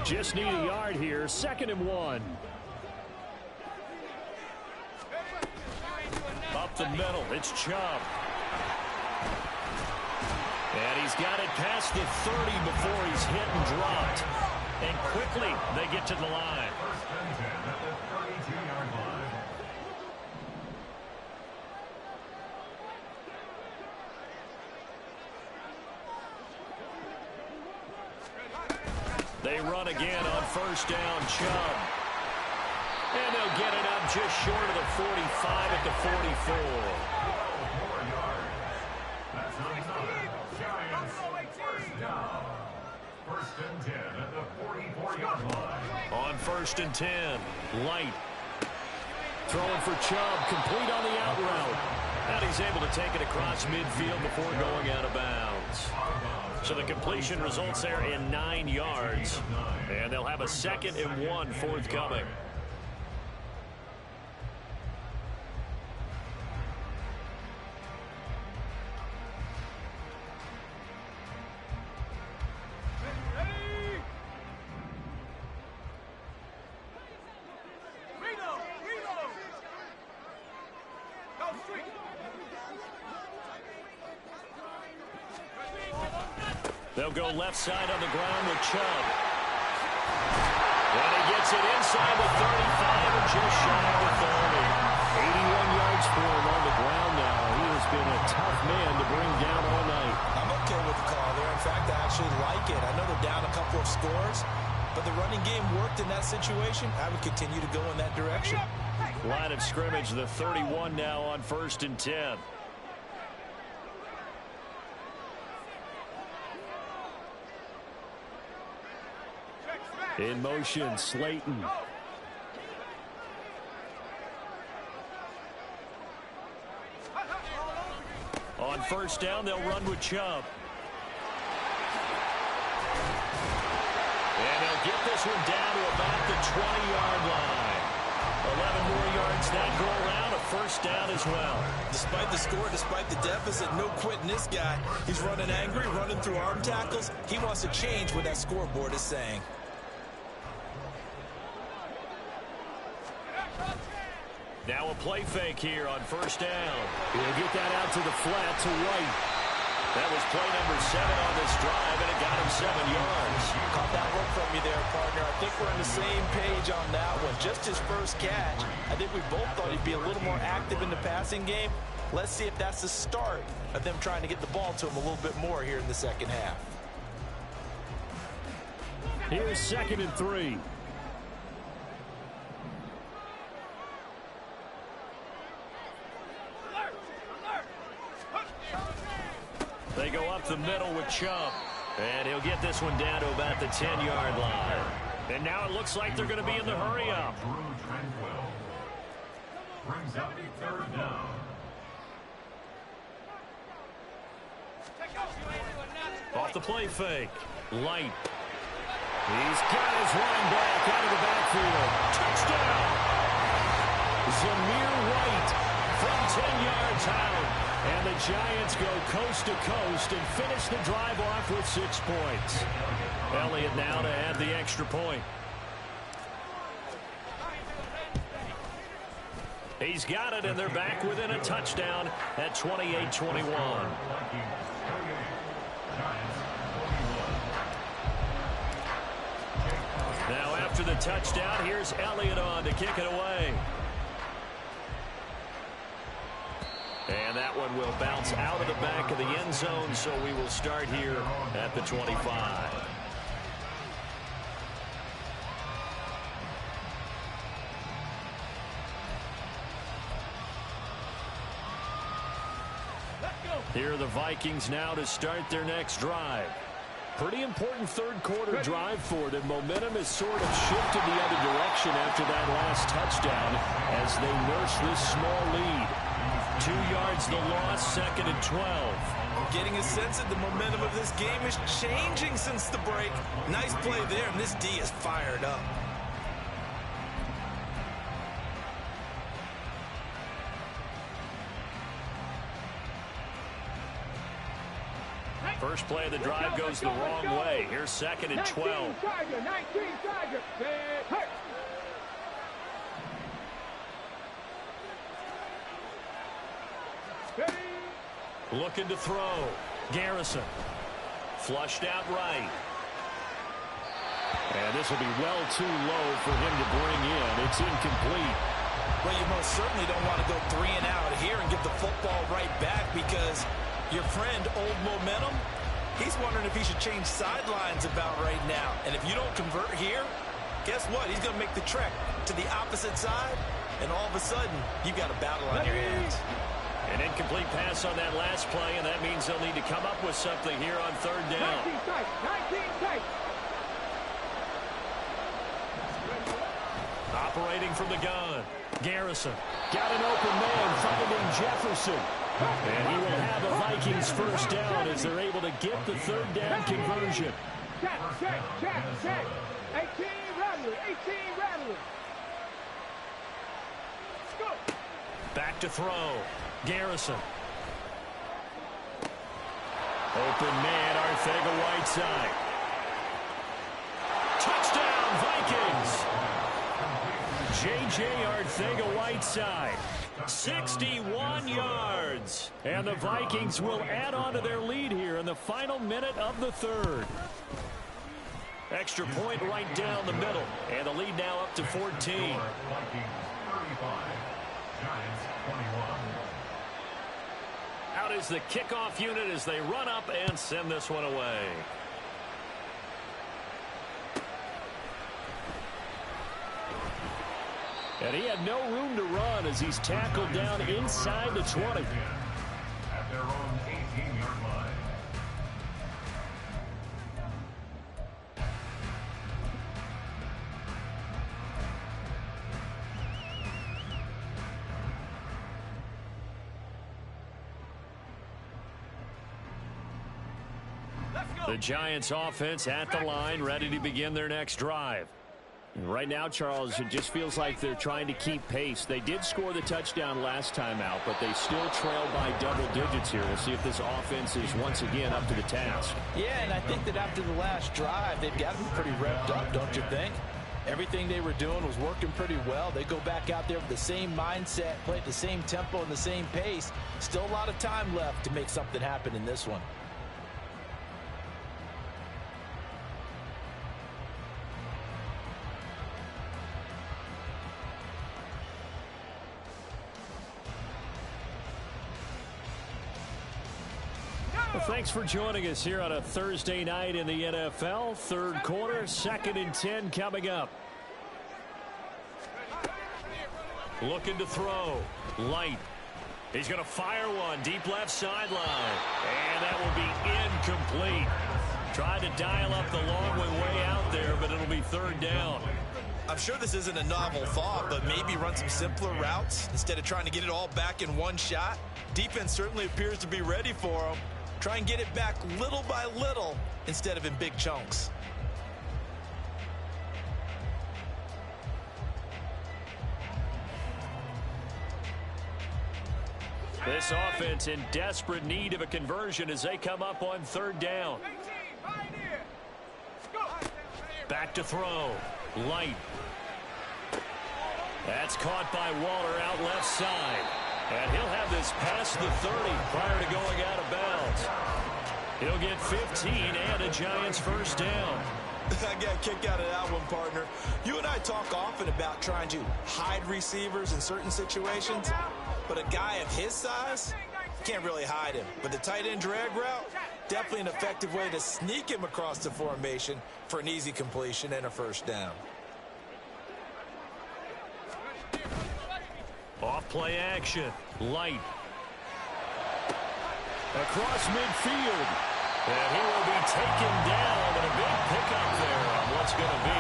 Just need a yard here. 2nd and 1. Up the middle, it's Chubb. And he's got it past the 30 before he's hit and dropped. And quickly, they get to the line.
1st and 10 at the 32-yard line.
They run again on first down, Chubb. And they'll get it up just short of the 45 at the 44.
4 yards. That's another Giants first down. 1st and 10 at the 44-yard line.
On 1st and 10, Light. Throwing for Chubb, complete on the out route. And he's able to take it across midfield before going out of bounds. So the completion results there in 9 yards. And they'll have a 2nd and 1 forthcoming. They'll go left side on the ground with Chubb. And he gets it inside the 35 and just shy of the 30. 81 yards for him on the ground now. He has been a tough man to bring down all night.
I'm okay with the call there. In fact, I actually like it. I know they're down a couple of scores, but the running game worked in that situation. I would continue to go in that direction.
Line of scrimmage, the 31 now on 1st and 10. In motion, Slayton. On first down, they'll run with Chubb. And they'll get this one down to about the 20-yard line. 11 more yards that go around, a first down as well.
Despite the score, despite the deficit, no quitting this guy. He's running angry, running through arm tackles. He wants to change what that scoreboard is saying.
Now a play fake here on first down. He'll get that out to the flat to White. That was play number 7 on this drive, and it got him 7 yards.
Caught that one from you there, partner. I think we're on the same page on that one. Just his first catch. I think we both thought he'd be a little more active in the passing game. Let's see if that's the start of them trying to get the ball to him a little bit more here in the second half.
Here's 2nd and 3. They go up the middle with Chubb. And he'll get this one down to about the 10-yard line. And now it looks like they're going to be in the hurry-up.
Brings up 3rd down.
Off the play fake. Light. He's got his running back out of the backfield. Touchdown! Zamir White from 10 yards out. And the Giants go coast to coast and finish the drive off with 6 points. Elliott now to add the extra point. He's got it, and they're back within a touchdown at 28-21. Now after the touchdown, here's Elliott on to kick it away. And that one will bounce out of the back of the end zone, so we will start here at the 25. Here are the Vikings now to start their next drive. Pretty important third quarter drive for them. Momentum has sort of shifted the other direction after that last touchdown as they nurse this small lead. 2 yards the loss, 2nd and 12.
I'm getting a sense that the momentum of this game is changing since the break. Nice play there, and this D is fired up.
First play of the drive goes the wrong way. Here's 2nd and 12.
19 Charger.
Looking to throw. Garrison. Flushed out right. And this will be well too low for him to bring in. It's incomplete.
Well, you most certainly don't want to go 3 and out here and give the football right back because your friend, Old Momentum, he's wondering if he should change sidelines about right now. And if you don't convert here, guess what? He's going to make the trek to the opposite side, and all of a sudden, you've got a battle on your hands.
An incomplete pass on that last play, and that means they'll need to come up with something here on 3rd down.
19 tight.
Operating from the gun. Garrison got an open man, finding Jefferson. And he will have a Vikings first down as they're able to get the 3rd down conversion.
Check. 18 Rattler. Go.
Back to throw. Garrison. Open man, Arcega-Whiteside. Touchdown, Vikings! J.J. Arcega-Whiteside. 61 yards. And the Vikings will add on to their lead here in the final minute of the 3rd. Extra point right down the middle. And the lead now up to 14. Out is the kickoff unit as they run up and send this one away. And he had no room to run as he's tackled down inside the 20.
At their own 18-yard line.
The Giants offense at the line, ready to begin their next drive. And right now, Charles, it just feels like they're trying to keep pace. They did score the touchdown last time out, but they still trail by double digits here. We'll see if this offense is once again up to the task.
Yeah, and I think that after the last drive, they've got to be pretty revved up, don't you think? Everything they were doing was working pretty well. They go back out there with the same mindset, play at the same tempo and the same pace. Still a lot of time left to make something happen in this one.
Well, thanks for joining us here on a Thursday night in the NFL. 3rd quarter, 2nd and 10 coming up. Looking to throw. Light. He's going to fire one deep left sideline. And that will be incomplete. Tried to dial up the long way out there, but it'll be 3rd down.
I'm sure this isn't a novel thought, but maybe run some simpler routes instead of trying to get it all back in one shot. Defense certainly appears to be ready for them. Try and get it back little by little instead of in big chunks.
This offense in desperate need of a conversion as they come up on 3rd down. Back to throw. Light. That's caught by Waller out left side. And he'll have this past the 30 prior to going out of bounds. He'll get 15 and a Giants first down.
I got a kick out of that one, partner. You and I talk often about trying to hide receivers in certain situations. But a guy of his size, can't really hide him. But the tight end drag route, definitely an effective way to sneak him across the formation for an easy completion and a first down.
Off play action. Light. Across midfield. And he will be taken down. And a big pickup there on what's going to be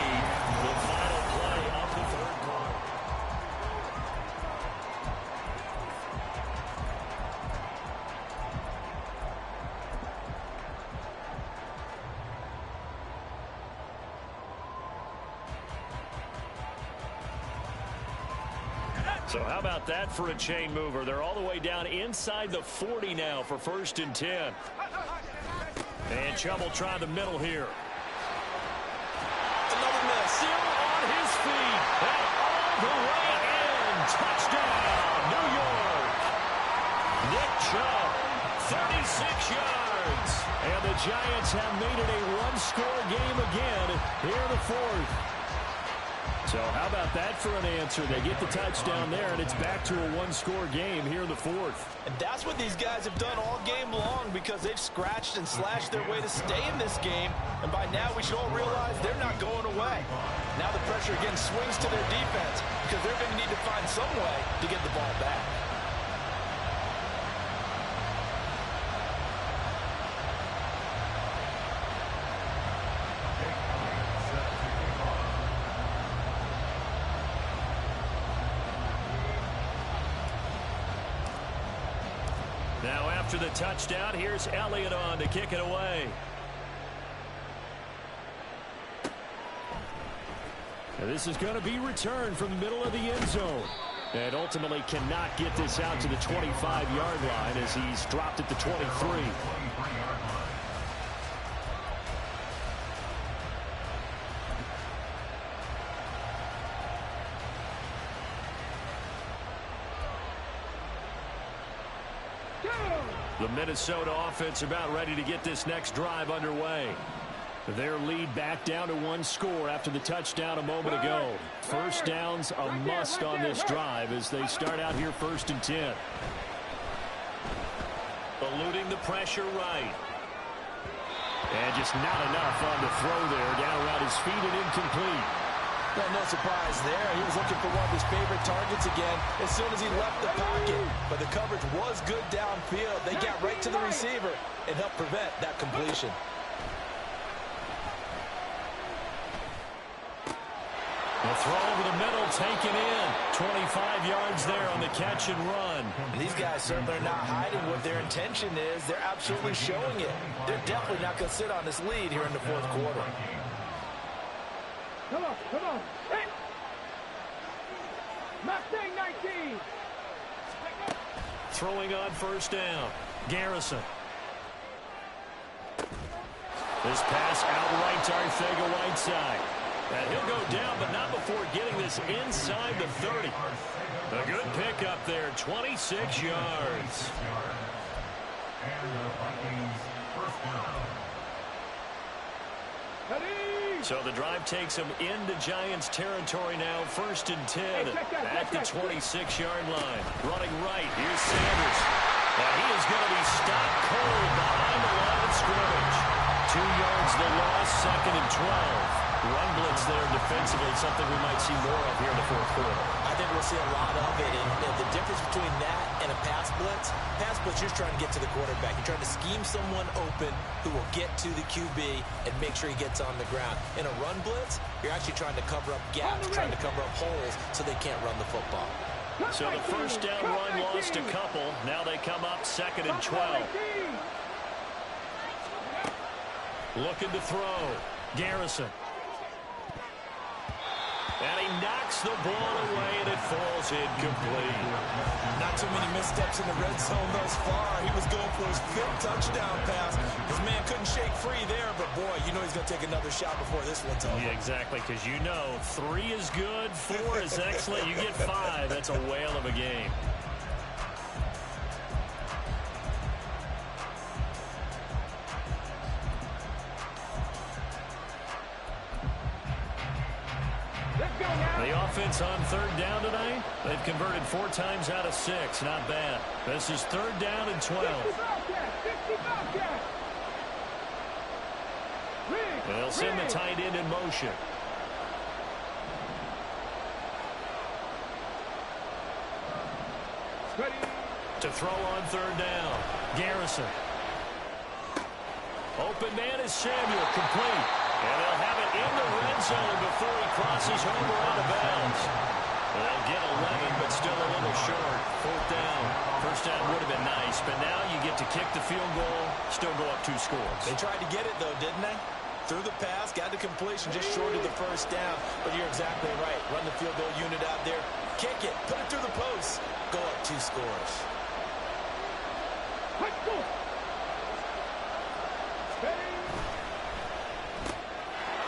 the final play of the third quarter. So how about that for a chain mover? They're all the way down inside the 40 now for 1st and 10. And Chubb will try the middle here.
Another miss.
Still on his feet. And all the way in. Touchdown, New York. Nick Chubb, 36 yards. And the Giants have made it a one-score game again here in the 4th. So how about that for an answer? They get the touchdown there, and it's back to a one-score game here in the 4th.
And that's what these guys have done all game long because they've scratched and slashed their way to stay in this game. And by now, we should all realize they're not going away. Now the pressure again swings to their defense because they're going to need to find some way to get the ball back.
Now after the touchdown, here's Elliott on to kick it away. And this is going to be returned from the middle of the end zone. And ultimately cannot get this out to the 25-yard line as he's dropped at the 23. The Minnesota offense about ready to get this next drive underway. Their lead back down to one score after the touchdown a moment ago. First down's a must on this drive as they start out here 1st and 10. Eluding the pressure right. And just not enough on the throw there. Down around his feet and incomplete.
Well, no surprise there. He was looking for one of his favorite targets again as soon as he left the pocket. But the coverage was good downfield. They got right to the receiver and helped prevent that completion.
The throw over the middle, taken in. 25 yards there on the catch and run.
And these guys certainly are not hiding what their intention is. They're absolutely showing it. They're definitely not going to sit on this lead here in the 4th quarter.
Come on, come on. Hey! Mustang 19.
Throwing on 1st down. Garrison. This pass outright to Arcega-Whiteside. And he'll go down, but not before getting this inside the 30. A good pickup there, 26 yards.
And the Vikings first down.
So the drive takes them into Giants territory now, 1st and 10 at the 26-yard line. Running right, here's Sanders. And he is going to be stopped cold behind the line of scrimmage. 2 yards the loss, 2nd and 12. Run blitz there defensively, something we might see more of here in the 4th quarter.
I think we'll see a lot of it. And the difference between that and a pass blitz, you're just trying to get to the quarterback. You're trying to scheme someone open who will get to the QB and make sure he gets on the ground. In a run blitz, you're actually trying to cover up gaps, trying to cover up holes so they can't run the football.
So the 1st down run lost a couple. Now they come up 2nd and 12. Looking to throw. Garrison. And he knocks the ball away, and it falls incomplete.
Not too many missteps in the red zone thus far. He was going for his 5th touchdown pass. His man couldn't shake free there, but boy, you know he's going to take another shot before this one's over.
Yeah, exactly, because you know 3 is good, 4 is excellent. You get 5, that's a whale of a game.
Let's
The offense on third down tonight, they've converted 4 times out of 6. Not bad. This is third down and 12. They'll send the tight end in motion. To throw on third down. Garrison. Open man is Samuel, complete. And they'll have it in the red zone before he crosses over out of bounds. They'll get 11, but still a little short. 4th down. First down would have been nice, but now you get to kick the field goal, still go up 2 scores.
They tried to get it, though, didn't they? Threw the pass, got the completion, just short of the first down. But you're exactly right. Run the field goal unit out there. Kick it. Put it through the post. Go up 2 scores.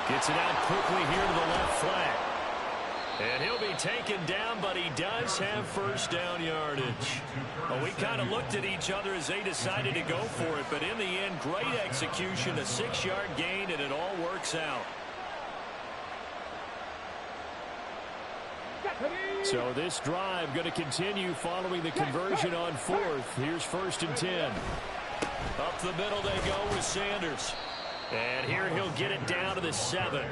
Gets it out quickly here to the left flank. And he'll be taken down, but he does have first down yardage. Well, we kind of looked at each other as they decided to go for it, but in the end, great execution, a 6-yard gain, and it all works out. So this drive going to continue following the conversion on 4th. Here's 1st and 10. Up the middle they go with Sanders. And here he'll get it down to the 7.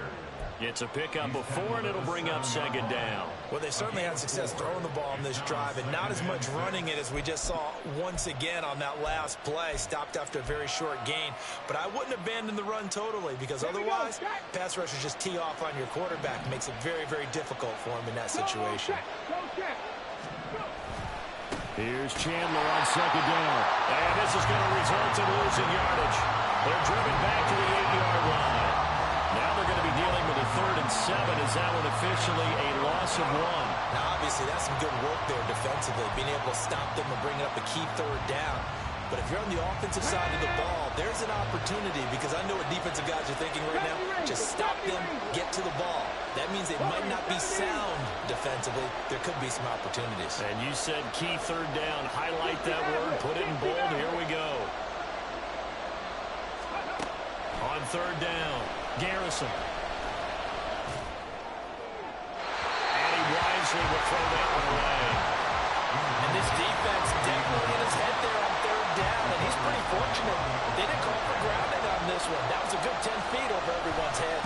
It's a pickup before, and it'll bring up 2nd down.
Well, they certainly had success throwing the ball in this drive, and not as much running it as we just saw once again on that last play. Stopped after a very short gain. But I wouldn't abandon the run totally, because otherwise, pass rushers just tee off on your quarterback. Makes it very, very difficult for him in that situation.
Here's Chandler on 2nd down. And this is going to result in losing yardage. They're driven back to the 8-yard line. Now they're going to be dealing with a 3rd and 7. Is that one officially a loss of 1?
Now, obviously, that's some good work there defensively, being able to stop them and bring up a key 3rd down. But if you're on the offensive side of the ball, there's an opportunity, because I know what defensive guys are thinking right now. Just stop them, get to the ball. That means they might not be sound defensively. There could be some opportunities.
And you said key 3rd down. Highlight that word. Put it in bold. Here we go. On 3rd down, Garrison. And he wisely will throw that one away.
And this defense definitely in his head there on 3rd down, and he's pretty fortunate. They didn't call for grounding on this one. That was a good 10 feet over everyone's head.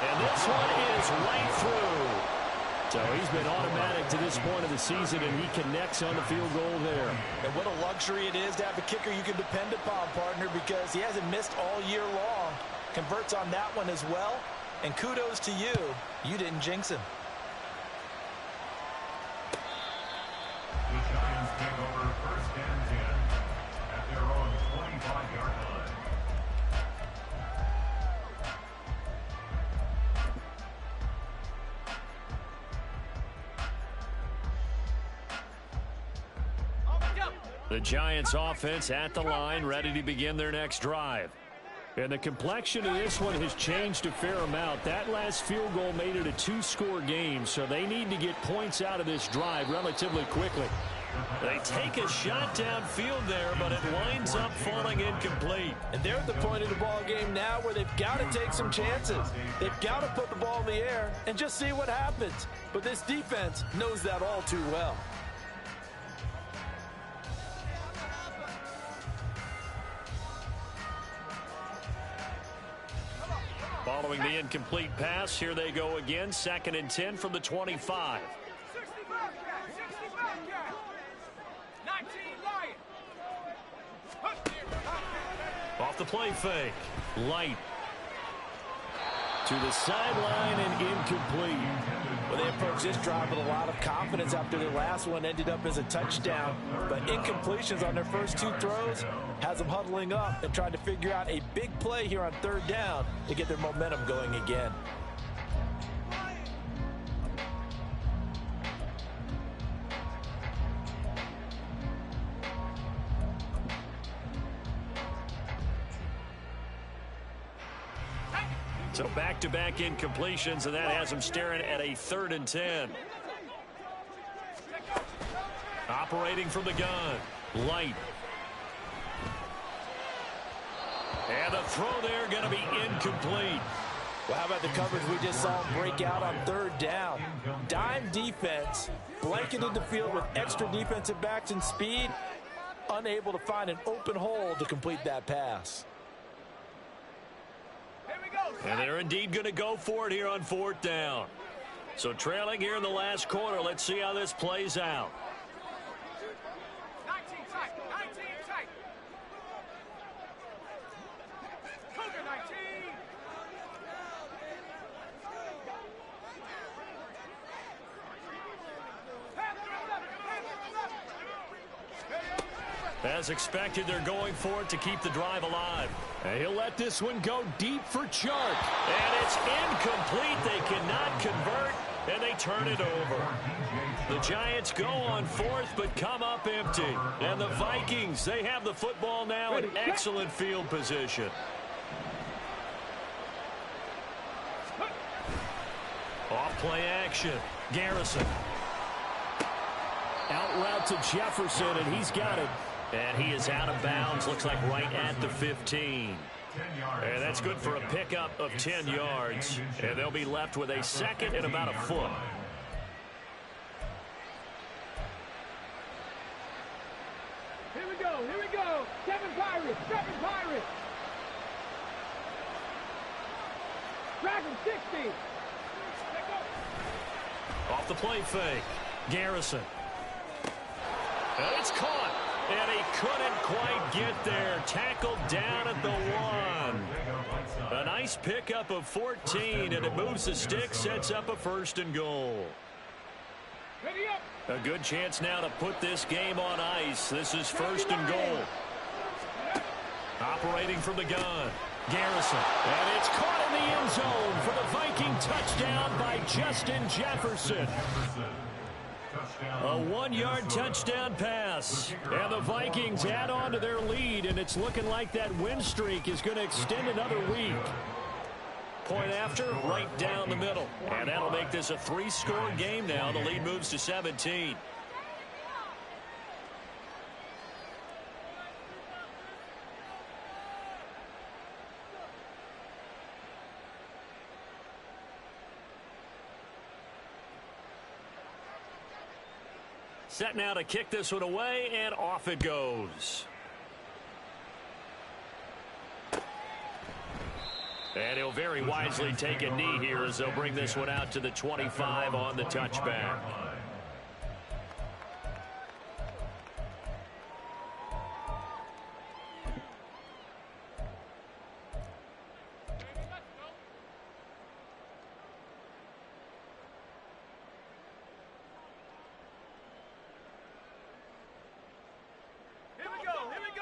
And this one is right through. So he's been automatic to this point of the season, and he connects on the field goal there.
And what a luxury it is to have a kicker you can depend upon, partner, because he hasn't missed all year long. Converts on that one as well. And kudos to you. You didn't jinx him.
The Giants take over 1st and 10 at their own 25-yard line.
The Giants offense at the line, ready to begin their next drive. And the complexion of this one has changed a fair amount. That last field goal made it a 2-score game, so they need to get points out of this drive relatively quickly. They take a shot downfield there, but it winds up falling incomplete.
And they're at the point of the ball game now where they've got to take some chances. They've got to put the ball in the air and just see what happens. But this defense knows that all too well.
Following the incomplete pass, here they go again. 2nd and 10 from the 25. Off the play fake. Light. To the sideline and incomplete.
Well, they approached this drive with a lot of confidence after their last one ended up as a touchdown. But incompletions on their first 2 throws has them huddling up and trying to figure out a big play here on 3rd down to get their momentum going again.
So back-to-back incompletions, and that has them staring at a 3rd and 10. Operating from the gun. Light. And the throw there going to be incomplete.
Well, how about the coverage we just saw break out on third down? Dime defense, blanketed the field with extra defensive backs and speed, unable to find an open hole to complete that pass.
And they're indeed going to go for it here on fourth down. So trailing here in the last quarter. Let's see how this plays out.
19 tight. Cougar 19.
As expected, they're going for it to keep the drive alive.
And he'll let this one go deep for Chark.
And it's incomplete. They cannot convert, and they turn it over. The Giants go on fourth, but come up empty. And the Vikings, they have the football now in excellent field position. Off play action. Garrison.
Out route to Jefferson, and he's got it.
And he is out of bounds, looks like right at the 15. And that's good for a pickup of 10 yards. And they'll be left with a second and about a foot.
Here we go. 7 Pirates. Dragon 60.
Off the play fake. Garrison. And it's caught. And he couldn't quite get there. Tackled down at the 1. A nice pickup of 14, and it moves the stick, sets up a first and goal.
Ready up.
A good chance now to put this game on ice. This is first and goal. Operating from the gun. Garrison.
And it's caught in the end zone for the Viking touchdown by Justin Jefferson.
A 1-yard touchdown pass. And the Vikings add on to their lead, and it's looking like that win streak is going to extend another week. Point after, right down the middle. And that'll make this a 3-score game now. The lead moves to 17. Set now to kick this one away, and off it goes. And he'll very wisely take a knee here as they'll bring this one out to the 25 on the touchback.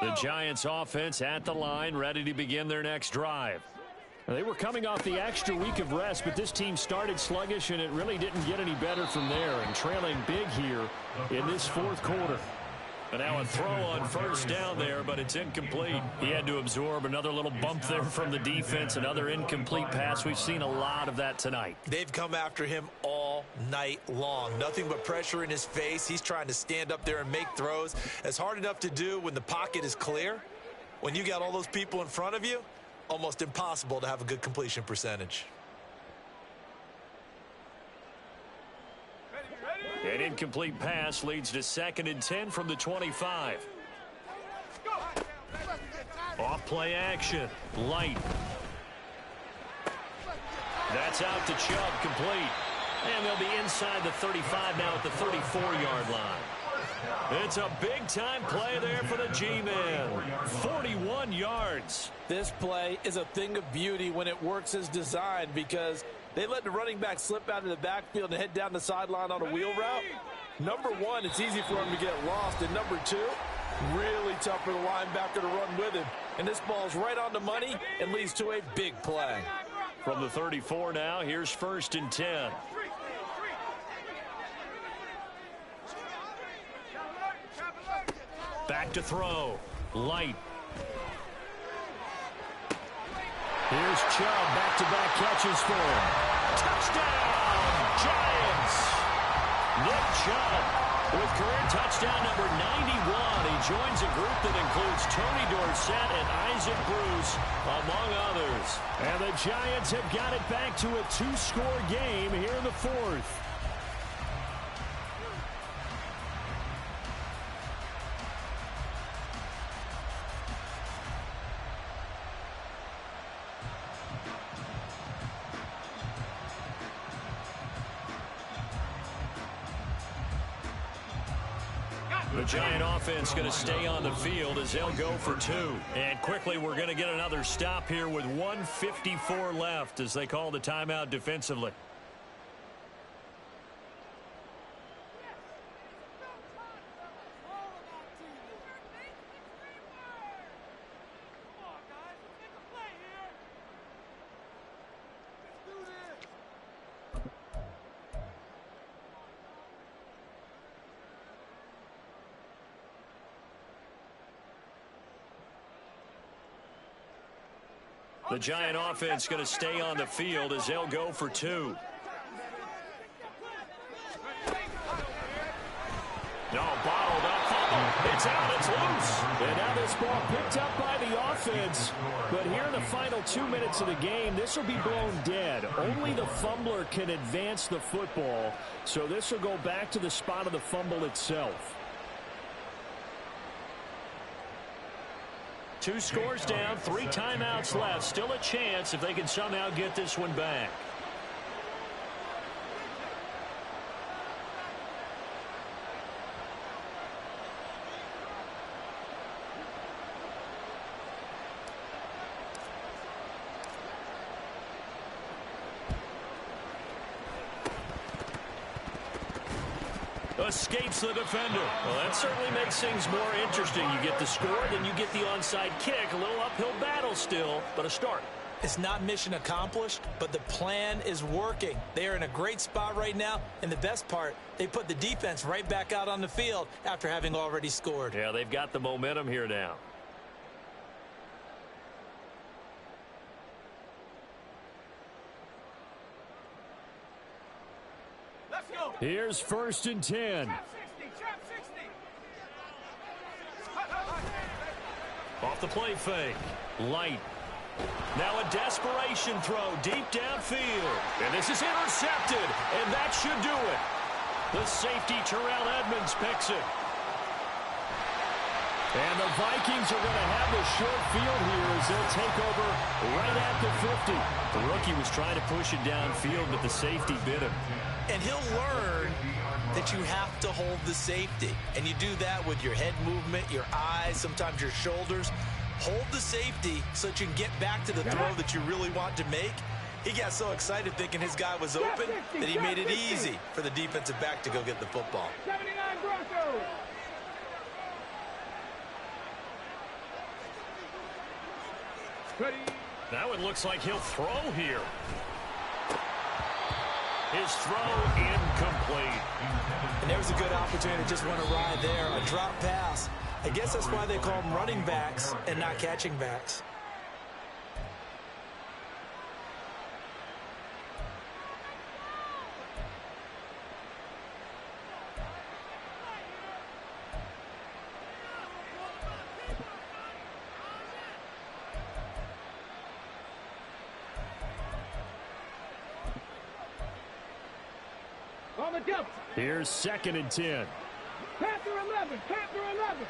The Giants offense at the line, ready to begin their next drive.
They were coming off the extra week of rest, but this team started sluggish, and it really didn't get any better from there, and trailing big here in this fourth quarter.
And now a throw on first down there, but it's incomplete. He had to absorb another little bump there from the defense, another incomplete pass. We've seen a lot of that tonight.
They've come after him all night long. Nothing but pressure in his face. He's trying to stand up there and make throws. It's hard enough to do when the pocket is clear. When you got all those people in front of you, almost impossible to have a good completion percentage.
An incomplete pass leads to 2nd and 10 from the 25. Off play action. Light. That's out to Chubb, complete. And they'll be inside the 35 now at the 34-yard line. It's a big-time play there for the G-Men. 41 yards.
This play is a thing of beauty when it works as designed, because they let the running back slip out of the backfield and head down the sideline on a wheel route. Number one, it's easy for him to get lost. And number two, really tough for the linebacker to run with him. And this ball's right on the money and leads to a big play.
From the 34 now, here's 1st and 10. Back to throw. Light.
Here's Chubb, back-to-back catches for him.
Touchdown, Giants! Nick Chubb With career touchdown number 91, he joins a group that includes Tony Dorsett and Isaac Bruce, among others.
And the Giants have got it back to a 2-score game here in the fourth.
The Giant offense going to stay on the field as they'll go for 2. And quickly, we're going to get another stop here with 1:54 left as they call the timeout defensively. The Giant offense going to stay on the field as they'll go for 2. No, bottled up. Fumble. It's out. It's loose.
And now this ball picked up by the offense. But here in the final 2 minutes of the game, this will be blown dead. Only the fumbler can advance the football. So this will go back to the spot of the fumble itself.
2 scores down, 3 timeouts left. Still a chance if they can somehow get this one back. Escapes the defender. Well, that certainly makes things more interesting. You get the score, then you get the onside kick. A little uphill battle still, but a start.
It's not mission accomplished, but the plan is working. They are in a great spot right now, and the best part, they put the defense right back out on the field after having already scored.
Yeah, they've got the momentum here now.
Here's 1st and 10.
Off the play fake. Light. Now a desperation throw deep downfield. And this is intercepted. And that should do it. The safety, Terrell Edmonds, picks it.
And the Vikings are going to have the short field here as they'll take over right at the 50.
The rookie was trying to push it downfield, but the safety bit him.
And he'll learn that you have to hold the safety. And you do that with your head movement, your eyes, sometimes your shoulders. Hold the safety so that you can get back to the throw that you really want to make. He got so excited thinking his guy was open that he made it easy for the defensive back to go get the football.
79 Broncos.
Now it looks like he'll throw here. His throw incomplete.
And there was a good opportunity to just run a ride there, a drop pass. I guess that's why they call them running backs and not catching backs.
On the jump.
Here's 2nd and 10.
Panther 11. Panther 11.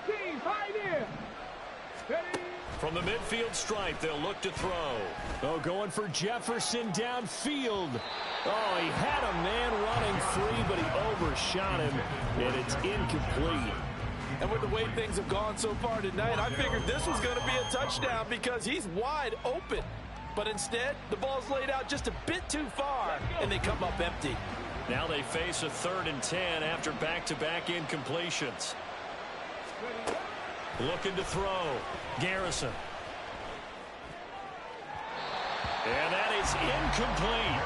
18. 5 in. Ready.
From the midfield stripe, they'll look to throw.
Oh, going for Jefferson downfield. Oh, he had a man running free, but he overshot him, and it's incomplete.
And with the way things have gone so far tonight, I figured this was going to be a touchdown because he's wide open. But instead, the ball's laid out just a bit too far, and they come up empty.
Now they face a 3rd and 10 after back-to-back incompletions. Looking to throw. Garrison. And that is incomplete.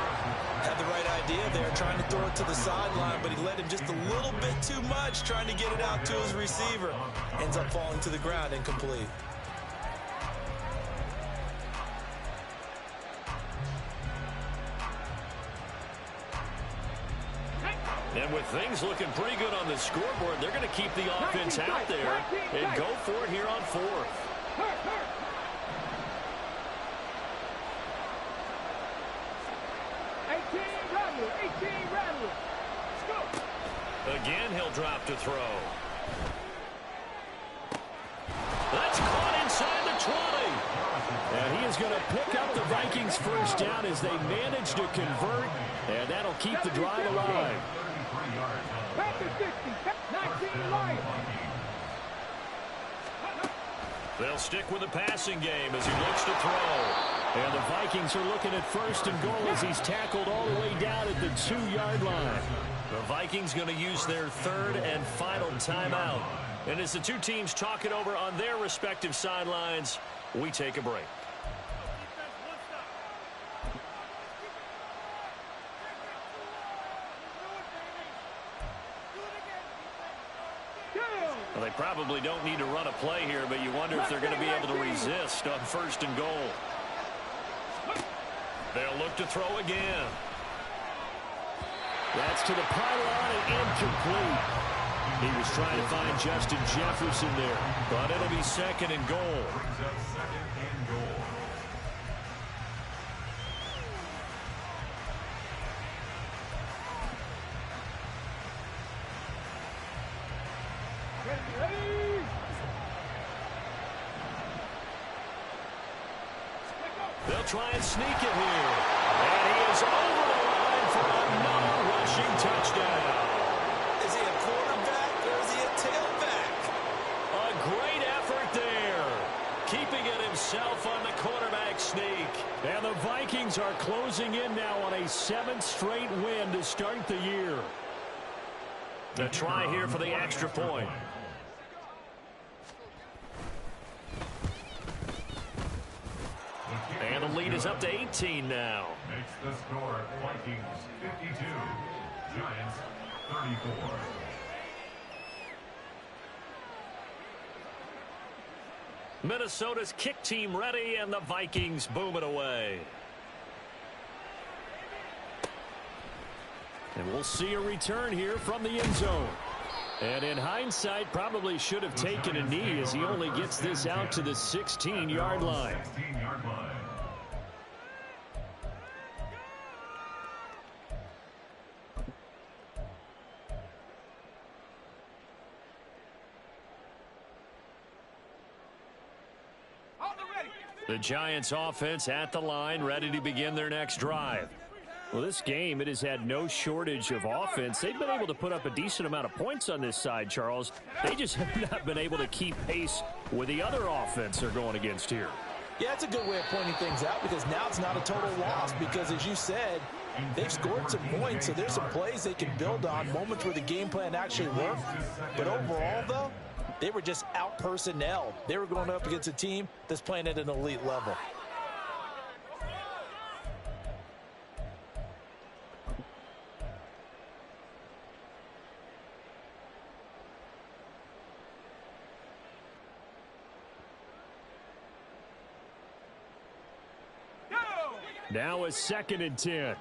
Had the right idea there, trying to throw it to the sideline, but he led him just a little bit too much, trying to get it out to his receiver. Ends up falling to the ground, incomplete.
And with things looking pretty good on the scoreboard, they're going to keep the offense out there and go for it here on fourth.
18 Radler.
Again, he'll drop to throw. That's caught inside the 20.
And he is going to pick up the Vikings first down as they manage to convert, and that'll keep the drive alive.
Back to 60, 19 Lions.
They'll stick with the passing game as he looks to throw.
And the Vikings are looking at first and goal as he's tackled all the way down at the 2-yard line.
The Vikings going to use their third and final timeout. And as the two teams talk it over on their respective sidelines, we take a break. Well, they probably don't need to run a play here, but you wonder if they're going to be able to resist on first and goal. They'll look to throw again.
That's to the pylon and incomplete. He was trying to find Justin Jefferson there.
But it'll be second and goal.
Brings up second and goal.
They'll try and sneak it here. And he is over the line for another rushing touchdown.
Is he a quarterback or is he a tailback?
A great effort there. Keeping it himself on the quarterback sneak.
And the Vikings are closing in now on a 7th straight win to start the year.
The try here for the extra point. And the lead is up to 18 now.
Makes the score Vikings 52, Giants 34.
Minnesota's kick team ready, and the Vikings boom it away.
And we'll see a return here from the end zone. And in hindsight, probably should have taken a knee as he only gets this out to the 16-yard line.
16-yard line.
The Giants offense at the line, ready to begin their next drive.
Well, this game, it has had no shortage of offense. They've been able to put up a decent amount of points on this side, Charles. They just have not been able to keep pace with the other offense they're going against here.
Yeah, that's a good way of pointing things out because now it's not a total loss because, as you said, they've scored some points, so there's some plays they can build on, moments where the game plan actually worked. But overall, though, they were just out-personnel. They were going up against a team that's playing at an elite level.
Now a 2nd and 10.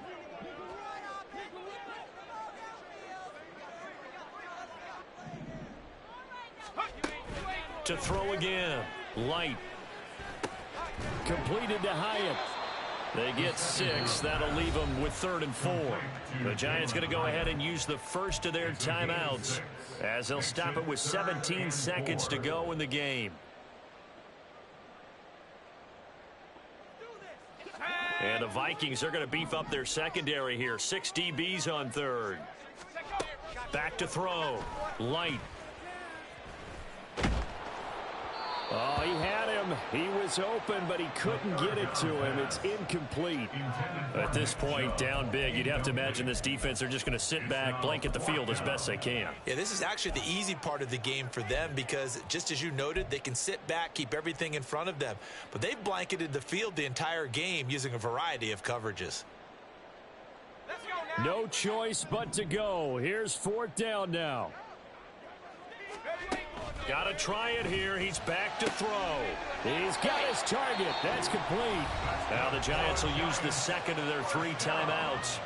To throw again. Light.
Completed to Hyatt.
They get 6. That'll leave them with 3rd and 4. The Giants going to go ahead and use the first of their timeouts as they'll stop it with 17 seconds to go in the game. And the Vikings are going to beef up their secondary here. 6 DBs on 3rd. Back to throw. Light.
Oh, he had him. He was open, but he couldn't get it to him. It's incomplete.
At this point, down big, you'd have to imagine this defense are just going to sit back, blanket the field as best they can.
Yeah, this is actually the easy part of the game for them because, just as you noted, they can sit back, keep everything in front of them. But they've blanketed the field the entire game using a variety of coverages.
No choice but to go. Here's 4th down now.
Got to try it here. He's back to throw.
He's got his target. That's complete.
Now the Giants will use the second of their 3 timeouts.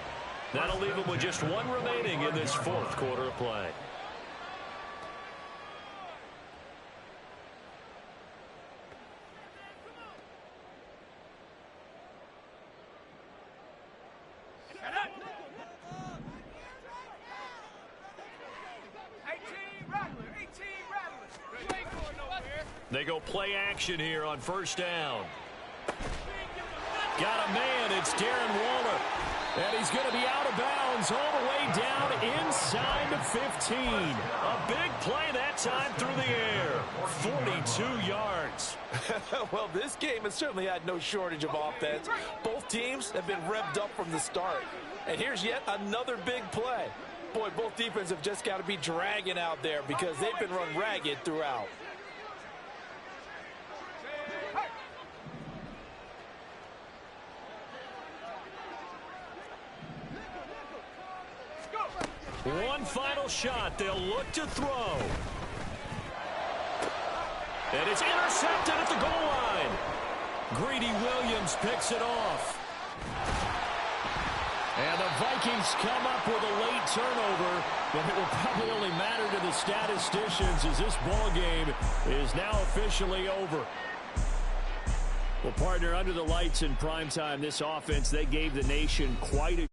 That'll leave them with just one remaining in this fourth quarter of play. They go play action here on first down. Got a man. It's Darren Waller. And he's going to be out of bounds all the way down inside the 15. A big play that time through the air. 42 yards.
Well, this game has certainly had no shortage of offense. Both teams have been revved up from the start. And here's yet another big play. Boy, both defenses have just got to be dragging out there because they've been run ragged throughout.
One final shot. They'll look to throw. And it's intercepted at the goal line. Greedy Williams picks it off. And the Vikings come up with a late turnover, but it will probably only matter to the statisticians as this ball game is now officially over. Well, partner, under the lights in primetime, this offense, they gave the nation quite a